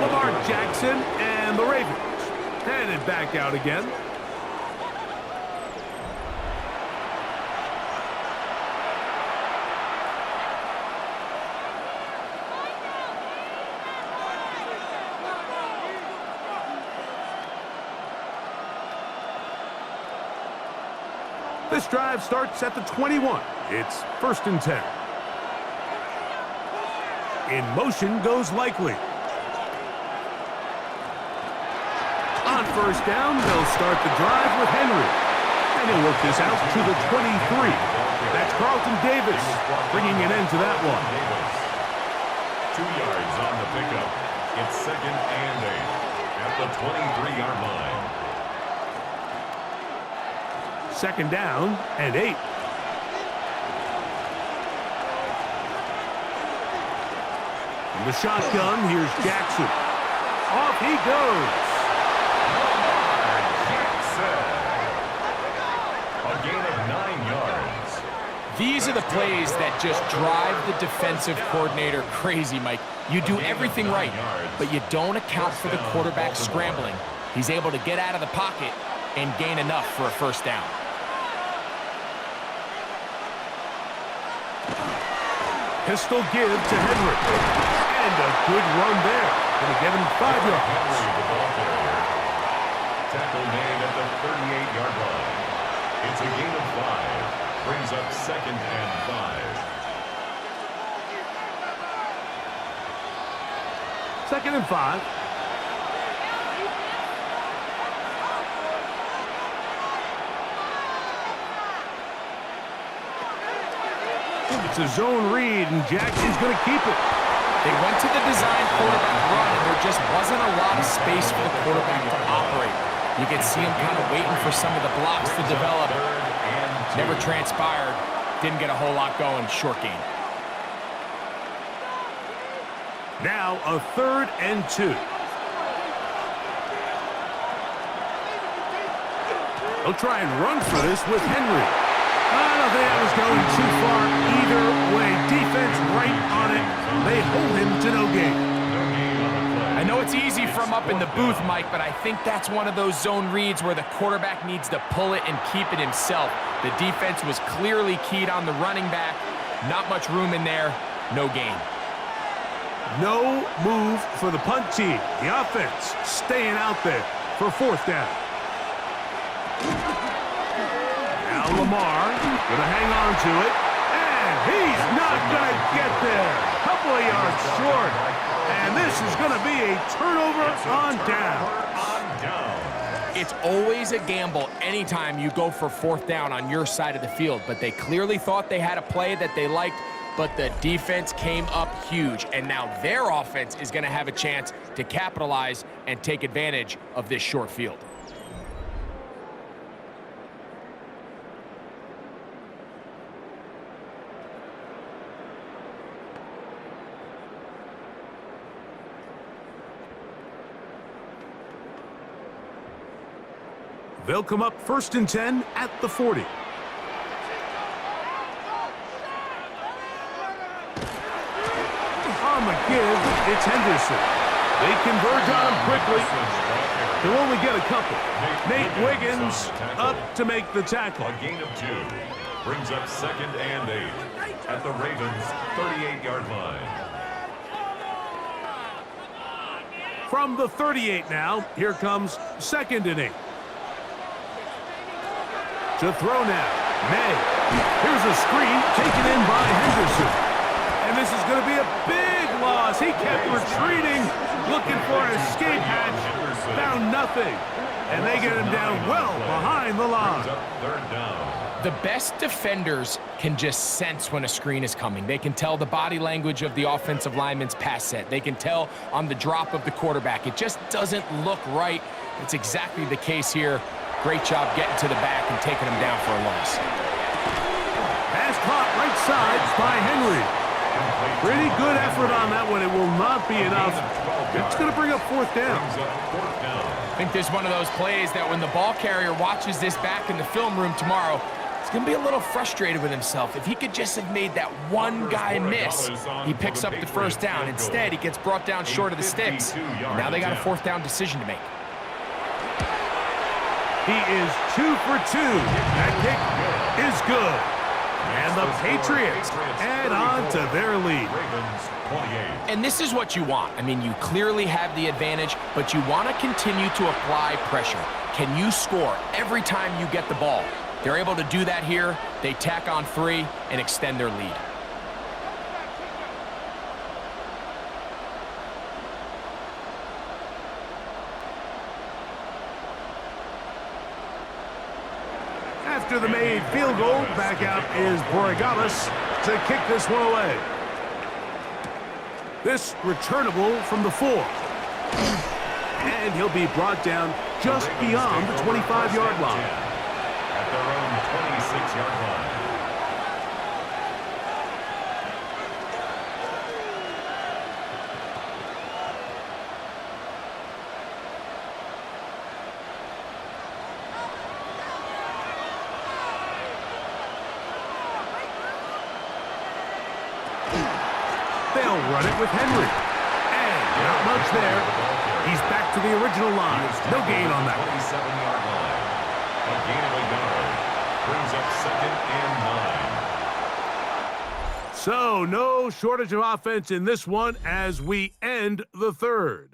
Lamar Jackson and the Ravens headed back out again. This drive starts at the 21. It's first and 10. In motion goes Likely. On first down, they'll start the drive with Henry. And he'll work this out to the 23. That's Carlton Davis bringing an end to that one. 2 yards on the pickup. It's second and 8 at the 23-yard line. Second down and 8. From the shotgun, here's Jackson. Off he goes. A gain of 9 yards. These are the plays that just drive the defensive coordinator crazy, Mike. You do everything right, but you don't account for the quarterback scrambling. He's able to get out of the pocket and gain enough for a first down. Pistol give to Henry. And a good run there. Going to get him 5 yards. Tackle made at the 38-yard line. It's a gain of 5. Brings up second and 5. Second and 5. It's a zone read, and Jackson's going to keep it. They went to the design quarterback run, and there just wasn't a lot of space for the quarterback to operate. You could see him kind of waiting for some of the blocks to develop. Never transpired. Didn't get a whole lot going. Short game. Now a 3rd and 2. They'll try and run for this with Henry. I don't think that was going too far either way. Defense right on it. They hold him to no gain. I know know it's easy from up in the booth, Mike, but I think that's one of those zone reads where the quarterback needs to pull it and keep it himself. The defense was clearly keyed on the running back. Not much room in there. No gain. No move for the punt team. The offense staying out there for fourth down. Now Lamar gonna hang on to it, and he's not gonna get there. Couple of yards short, and this is gonna be a turnover on down. It's always a gamble anytime you go for fourth down on your side of the field, but they clearly thought they had a play that they liked, but the defense came up huge, and now their offense is gonna have a chance to capitalize and take advantage of this short field. They'll come up 1st and 10 at the 40. On the give, it's Henderson. They converge on him quickly. They'll only get a couple. Nate Wiggins up to make the tackle. A gain of 2 brings up 2nd and 8 at the Ravens' 38-yard line. From the 38 now, here comes 2nd and 8. To throw now, May. Here's a screen taken in by Henderson. And this is going to be a big loss. He kept retreating, looking for an escape hatch. Found nothing. And they get him down well behind the line. 3rd down. The best defenders can just sense when a screen is coming. They can tell the body language of the offensive lineman's pass set. They can tell on the drop of the quarterback. It just doesn't look right. It's exactly the case here. Great job getting to the back and taking him down for a loss. Pass caught right side by Henry. Pretty good effort on that one. It will not be enough. It's going to bring up 4th down. I think there's one of those plays that when the ball carrier watches this back in the film room tomorrow, he's going to be a little frustrated with himself. If he could just have made that one guy miss, he picks up the 1st down. Instead, he gets brought down short of the sticks. Now they got a 4th down decision to make. He is 2 for 2. That kick is good. And the Patriots add on to their lead. And this is what you want. I mean, you clearly have the advantage, but you want to continue to apply pressure. Can you score every time you get the ball? They're able to do that here. They tack on 3 and extend their lead. After the made field goal, back out is Borregales to kick this one away. This returnable from the 4. And he'll be brought down just beyond the 25-yard line. At their own 26-yard line. They'll run it with Henry. And not much there. He's back to the original line. No gain on that. 27-yard line. A gain of a yard. Brings up 2nd and 9. So no shortage of offense in this one as we end the 3rd.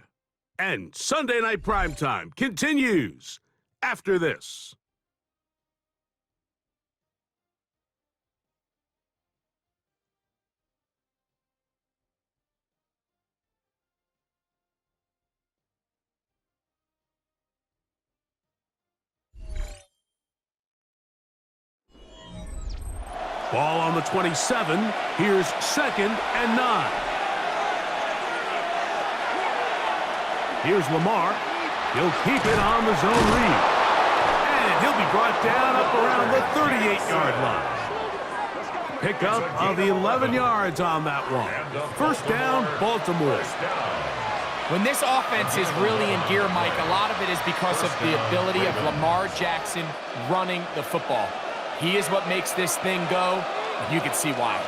And Sunday Night Primetime continues after this. Ball on the 27. Here's 2nd and 9. Here's Lamar. He'll keep it on the zone read. And he'll be brought down up around the 38-yard line. Pickup of 11 yards on that one. 1st down, Baltimore. When this offense is really in gear, Mike, a lot of it is because of the ability of Lamar Jackson running the football. He is what makes this thing go, and you can see why.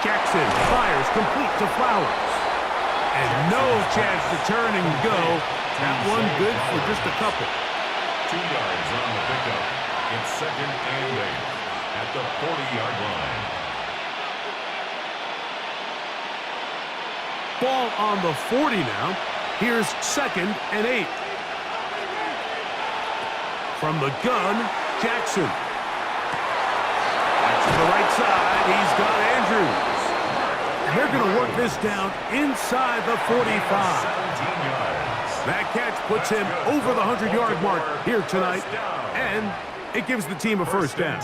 Jackson fires complete to Flowers. And no chance to turn and go. That one good for just a couple. 2 yards on the pickup. It's 2nd and 8 at the 40-yard line. Ball on the 40 now. Here's 2nd and 8. From the gun, Jackson. Back to the right side. He's got Andrews. And they're going to work this down inside the 45. 17 yards. That catch puts him over the 100-yard mark here tonight. And it gives the team a first down.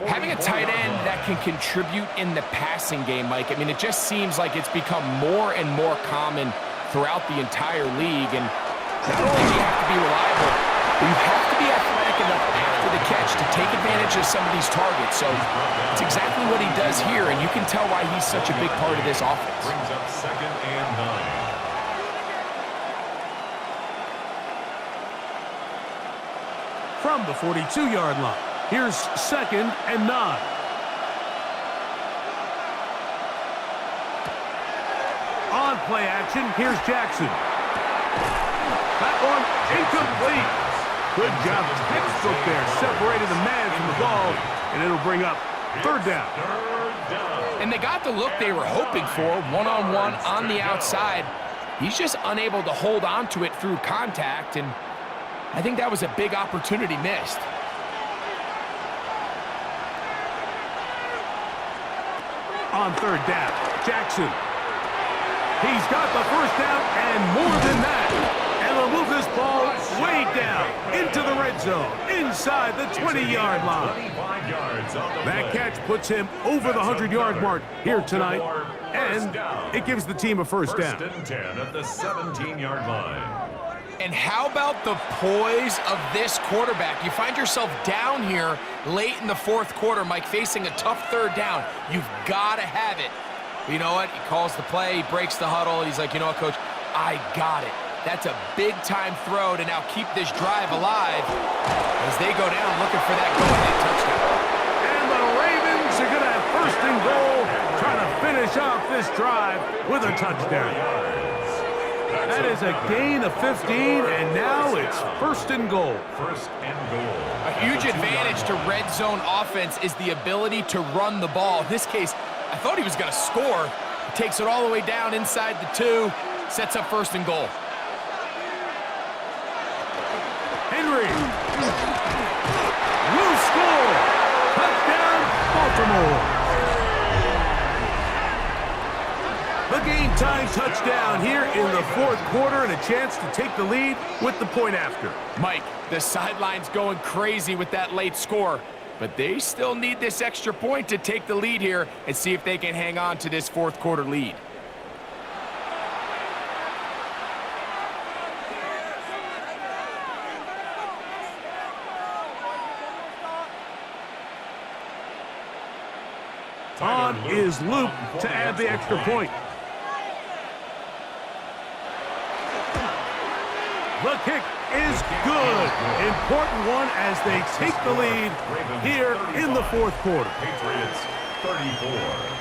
Having a tight end that can contribute in the passing game, Mike, I mean, it just seems like it's become more and more common throughout the entire league. And not only do you have to be reliable, but you have to be athletic enough after the catch to take advantage of some of these targets. So it's exactly what he does here, and you can tell why he's such a big part of this offense. Brings up 2nd and 9. From the 42-yard line, here's 2nd and 9. On play action, here's Jackson. That one incomplete. Good job, textbook there, separating the man from the ball, and it'll bring up 3rd down. And they got the look they were hoping for, one-on-one on the outside. He's just unable to hold on to it through contact, and I think that was a big opportunity missed. On 3rd down, Jackson. He's got the first down and more than that. And they'll move this ball way down into the red zone, inside the 20-yard line. That catch puts him over the 100-yard mark here tonight, and it gives the team a first down. 1st and 10 at the 17-yard line. And how about the poise of this quarterback? You find yourself down here late in the 4th quarter, Mike, facing a tough 3rd down. You've got to have it. But you know what? He calls the play, he breaks the huddle. He's like, you know what, Coach? I got it. That's a big-time throw to now keep this drive alive as they go down looking for that go-ahead touchdown. And the Ravens are going to have 1st and goal, trying to finish off this drive with a touchdown. That is a gain of 15, and now it's 1st and goal. 1st and goal. A huge advantage to red zone offense is the ability to run the ball. In this case, I thought he was going to score. He takes it all the way down inside the 2, sets up 1st and goal. Henry. Will score. Touchdown, Baltimore. The game-time touchdown here in the 4th quarter, and a chance to take the lead with the point after. Mike, the sideline's going crazy with that late score, but they still need this extra point to take the lead here and see if they can hang on to this 4th quarter lead. On is Luke to add the extra point. The kick is good. Important one as they take the lead here in the 4th quarter. Patriots 34.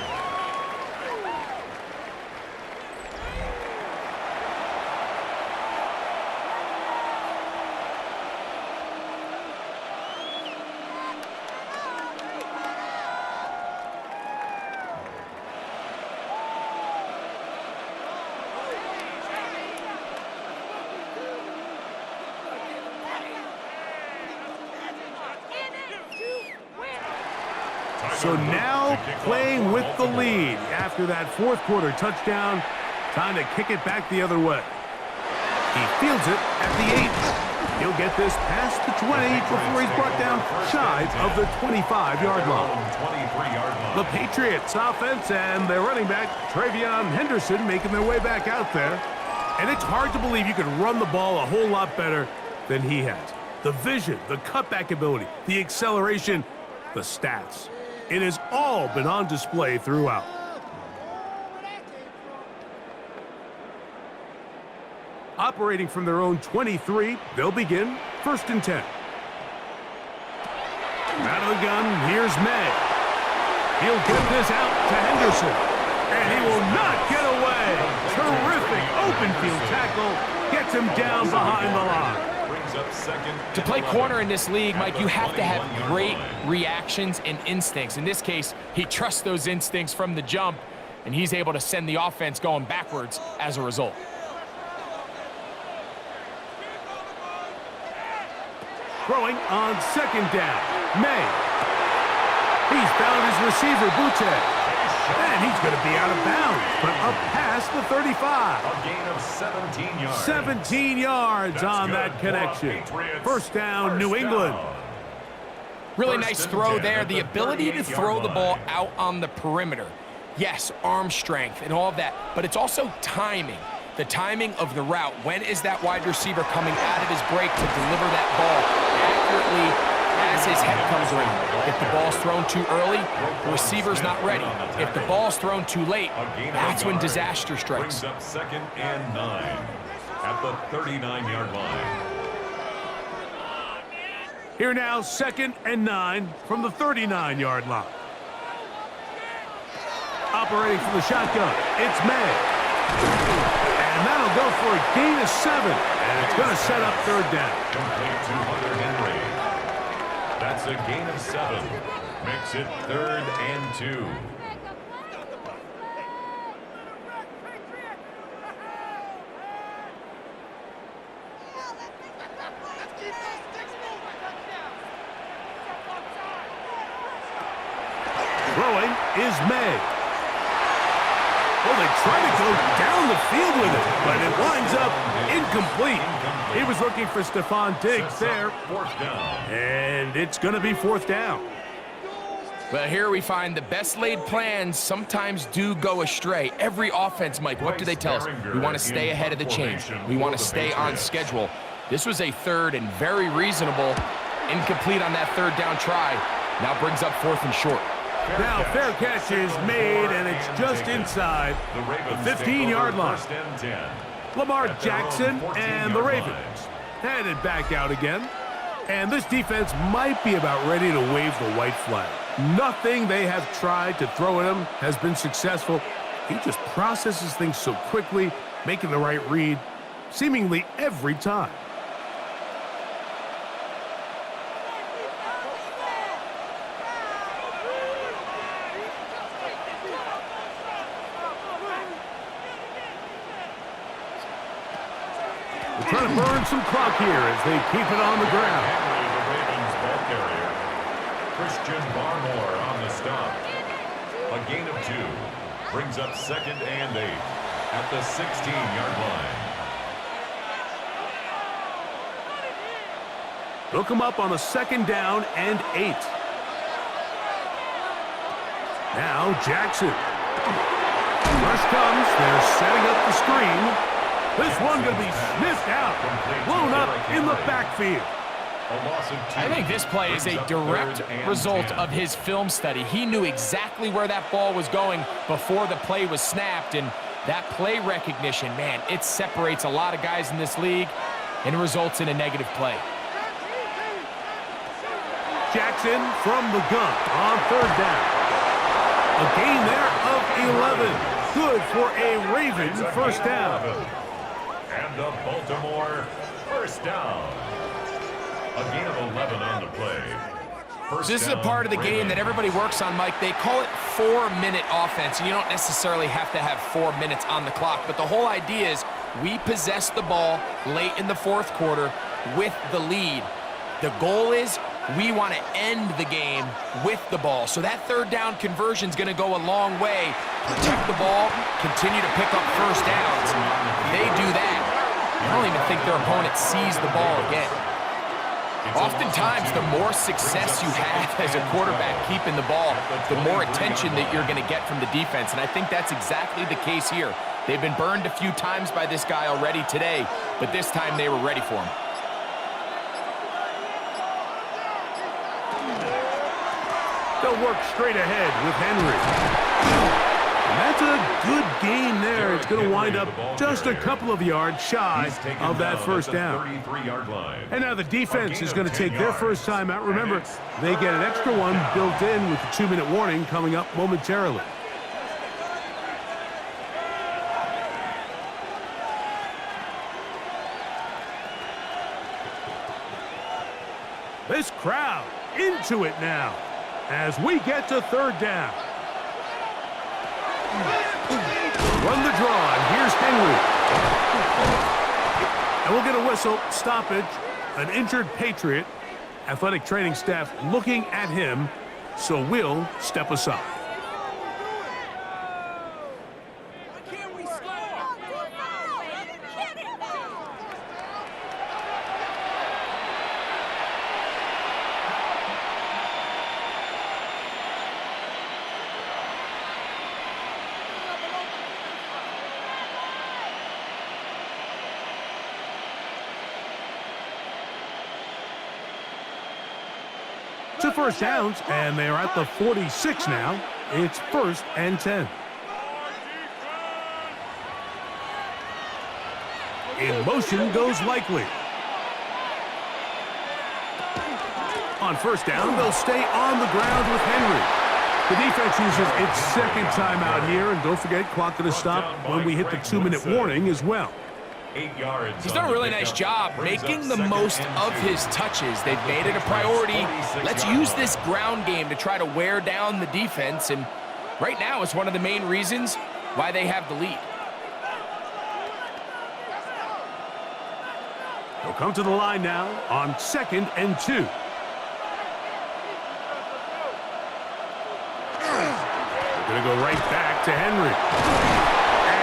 So now playing with the lead after that 4th quarter touchdown. Time to kick it back the other way. He fields it at the 8. He'll get this past the 20 before he's brought down shy of the 25-yard line. The Patriots offense and their running back, Travion Henderson, making their way back out there. And it's hard to believe you can run the ball a whole lot better than he has. The vision, the cutback ability, the acceleration, the stats. It has all been on display throughout. Operating from their own 23, they'll begin 1st and 10. Out of the gun, here's May. He'll get this out to Henderson. And he will not get away. Terrific open field tackle. Gets him down behind the line. To play corner in this league, Mike, you have to have great reactions and instincts. In this case, he trusts those instincts from the jump, and he's able to send the offense going backwards as a result. Throwing on second down. May. He's found his receiver, Butte. And he's going to be out of bounds, but up past the 35. A gain of 17 yards. 17 yards on that connection. First down, New England. Really nice throw there. The ability to throw the ball out on the perimeter. Yes, arm strength and all of that, but it's also timing. The timing of the route. When is that wide receiver coming out of his break to deliver that ball accurately as his head comes around? If the ball's thrown too early, the receiver's not ready. If the ball's thrown too late, that's when disaster strikes. Brings up 2nd and 9 at the 39-yard line. Here now, 2nd and 9 from the 39-yard line. Operating from the shotgun, it's May. And that'll go for a gain of 7. And it's going to set up third down. Complete to Hunter Henry. That's a gain of 7. Makes it 3rd and 2. Throwing is May. Well, they try to go down the field with it, but it winds up incomplete. He was looking for Stephon Diggs there. 4th down. And it's going to be 4th down. Well, here we find the best laid plans sometimes do go astray. Every offense, Mike, what do they tell us? We want to stay ahead of the chain. We want to stay on schedule. This was a 3rd and very reasonable. Incomplete on that 3rd down try. Now brings up 4th and short. Now, fair catch is made, and it's just inside the 15-yard line. Lamar Jackson and the Ravens headed back out again. And this defense might be about ready to wave the white flag. Nothing they have tried to throw at him has been successful. He just processes things so quickly, making the right read seemingly every time. Trying to burn some clock here as they keep it on the ground. Henry, the Ravens ball carrier. Christian Barmore on the stop. A gain of 2. Brings up 2nd and 8 at the 16-yard line. They'll come up on a 2nd down and 8. Now Jackson. Rush comes. They're setting up the screen. This one going to be sniffed out, blown up in the backfield. I think this play is a direct result of his film study. He knew exactly where that ball was going before the play was snapped, and that play recognition, man, it separates a lot of guys in this league and results in a negative play. Jackson from the gun on 3rd down. A gain there of 11. Good for a Ravens first down. And the Baltimore first down. A gain of 11 on the play. So this is a part of the game that everybody works on, Mike. They call it 4-minute offense, and you don't necessarily have to have 4 minutes on the clock. But the whole idea is we possess the ball late in the 4th quarter with the lead. The goal is we want to end the game with the ball. So that 3rd down conversion is going to go a long way. Protect the ball, continue to pick up first downs. If they do that, I don't even think their opponent sees the ball again. Oftentimes, the more success you have as a quarterback keeping the ball, the more attention that you're going to get from the defense. And I think that's exactly the case here. They've been burned a few times by this guy already today, but this time they were ready for him. They'll work straight ahead with Henry. And that's a good gain there. It's going to wind up just a couple of yards shy of that first down. And now the defense is going to take their first time out. Remember, they get an extra one built in with the 2-minute warning coming up momentarily. This crowd into it now as we get to third down. Run the draw, and here's Henry. And we'll get a whistle, stoppage, an injured Patriot. Athletic training staff looking at him, so we'll step aside. Two first downs, and they are at the 46 now. It's 1st and 10. In motion goes Likely. On first down, they'll stay on the ground with Henry. The defense uses its second timeout here, and don't forget, clock going to stop when we hit the 2-minute warning as well. 8 yards. He's done a really nice job making the most of his touches. They've made it a priority. Let's use this ground game to try to wear down the defense, and right now it's one of the main reasons why they have the lead. They'll come to the line now on 2nd and 2. They're going to go right back to Henry.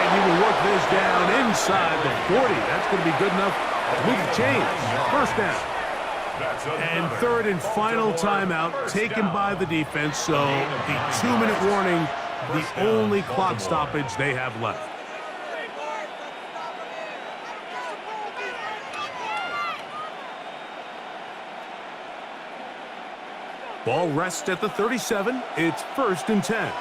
He will work this down inside the 40. That's going to be good enough to move the chains. First down. And third and final timeout taken by the defense. So the 2-minute warning, the only clock stoppage they have left. Ball rests at the 37. It's 1st and 10.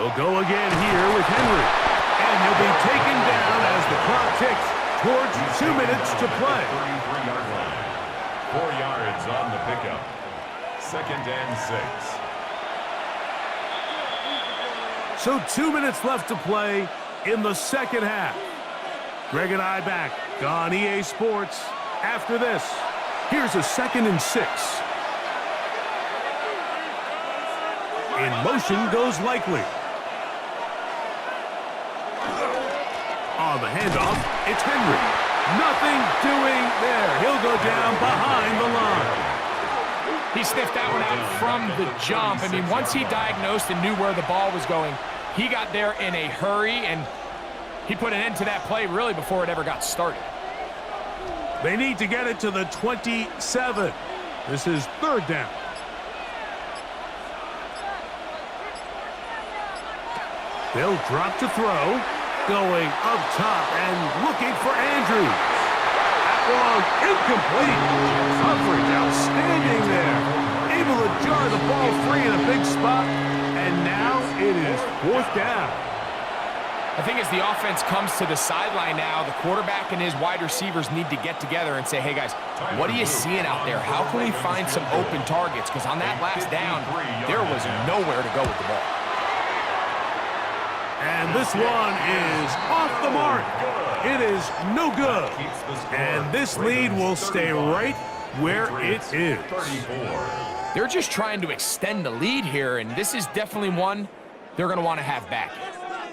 He'll go again here with Henry. And he'll be taken down as the clock ticks towards 2 minutes to play. 33-yard line. 4 yards on the pickup. 2nd and 6. So 2 minutes left to play in the second half. Greg and I back on EA Sports. After this, here's a 2nd and 6. In motion goes Likely. On the handoff, it's Henry. Nothing doing there. He'll go down behind the line. He sniffed that one out from the jump. I mean, once he diagnosed and knew where the ball was going, he got there in a hurry, and he put an end to that play really before it ever got started. They need to get it to the 27. This is 3rd down. They'll drop to throw. Going up top and looking for Andrews. That one incomplete. Coverage outstanding there. Able to jar the ball free in a big spot. And now it is 4th down. I think as the offense comes to the sideline now, the quarterback and his wide receivers need to get together and say, hey guys, what are you seeing out there? How can we find some open targets? Because on that last down, there was nowhere to go with the ball. And this one is off the mark. It is no good. And this lead will stay right where it is. They're just trying to extend the lead here, and this is definitely one they're going to want to have back.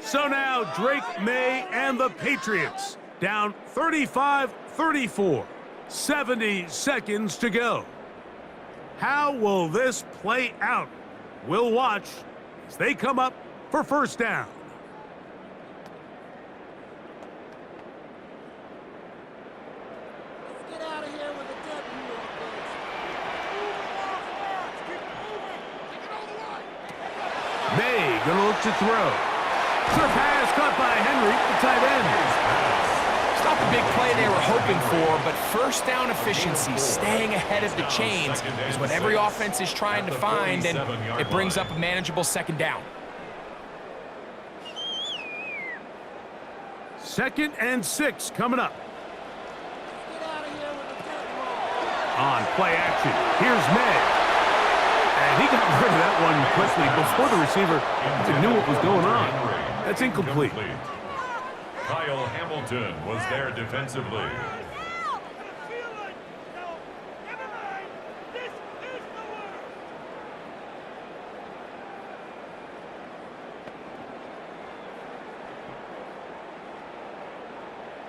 So now Drake May and the Patriots down 35-34. 70 seconds to go. How will this play out? We'll watch as they come up for first down. May gonna look to throw. Good pass caught by Henry, the tight end. Stop the big play they were hoping for, but first down efficiency, staying ahead of the chains, is what every offense is trying to find, and it brings up a manageable second down. 2nd and 6 coming up. On play action, here's May. And he got rid of that one quickly before the receiver even knew what was going on. That's incomplete. Kyle Hamilton was there defensively.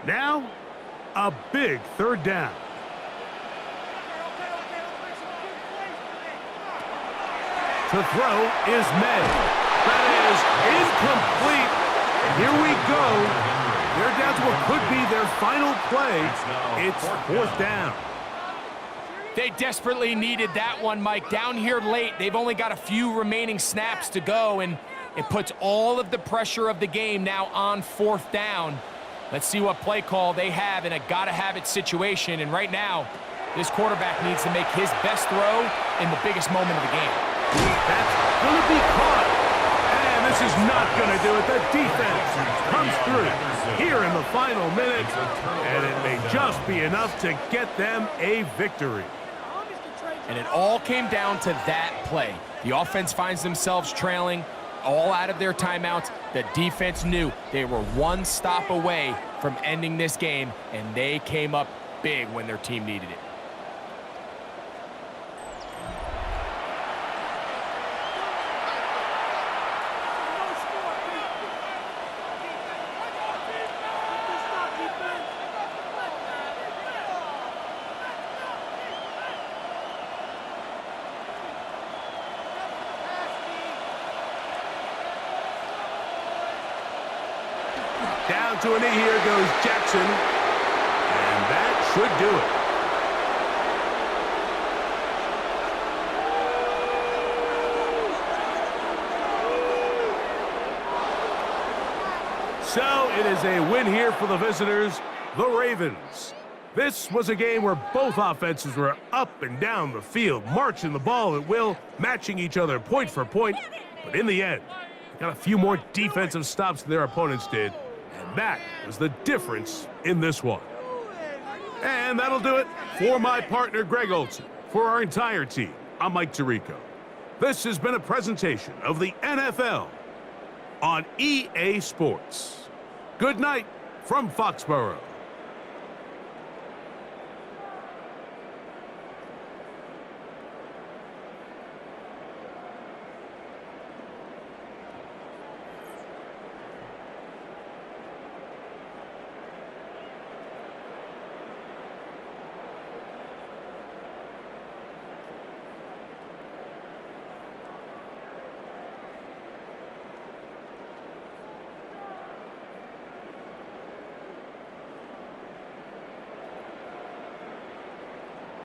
Now, a big 3rd down. To throw is May. That is incomplete. And here we go. They're down to what could be their final play. It's 4th down. They desperately needed that one, Mike. Down here late, they've only got a few remaining snaps to go, and it puts all of the pressure of the game now on 4th down. Let's see what play call they have in a gotta-have-it situation. And right now, this quarterback needs to make his best throw in the biggest moment of the game. That's going to be caught. And this is not going to do it. The defense comes through here in the final minutes, and it may just be enough to get them a victory. And it all came down to that play. The offense finds themselves trailing, all out of their timeouts. The defense knew they were one stop away from ending this game, and they came up big when their team needed it. Down to a knee, here goes Jackson. And that should do it. So it is a win here for the visitors, the Ravens. This was a game where both offenses were up and down the field, marching the ball at will, matching each other point for point. But in the end, they got a few more defensive stops than their opponents did. And that was the difference in this one. And that'll do it for my partner, Greg Olsen. For our entire team, I'm Mike Tirico. This has been a presentation of the NFL on EA Sports. Good night from Foxborough.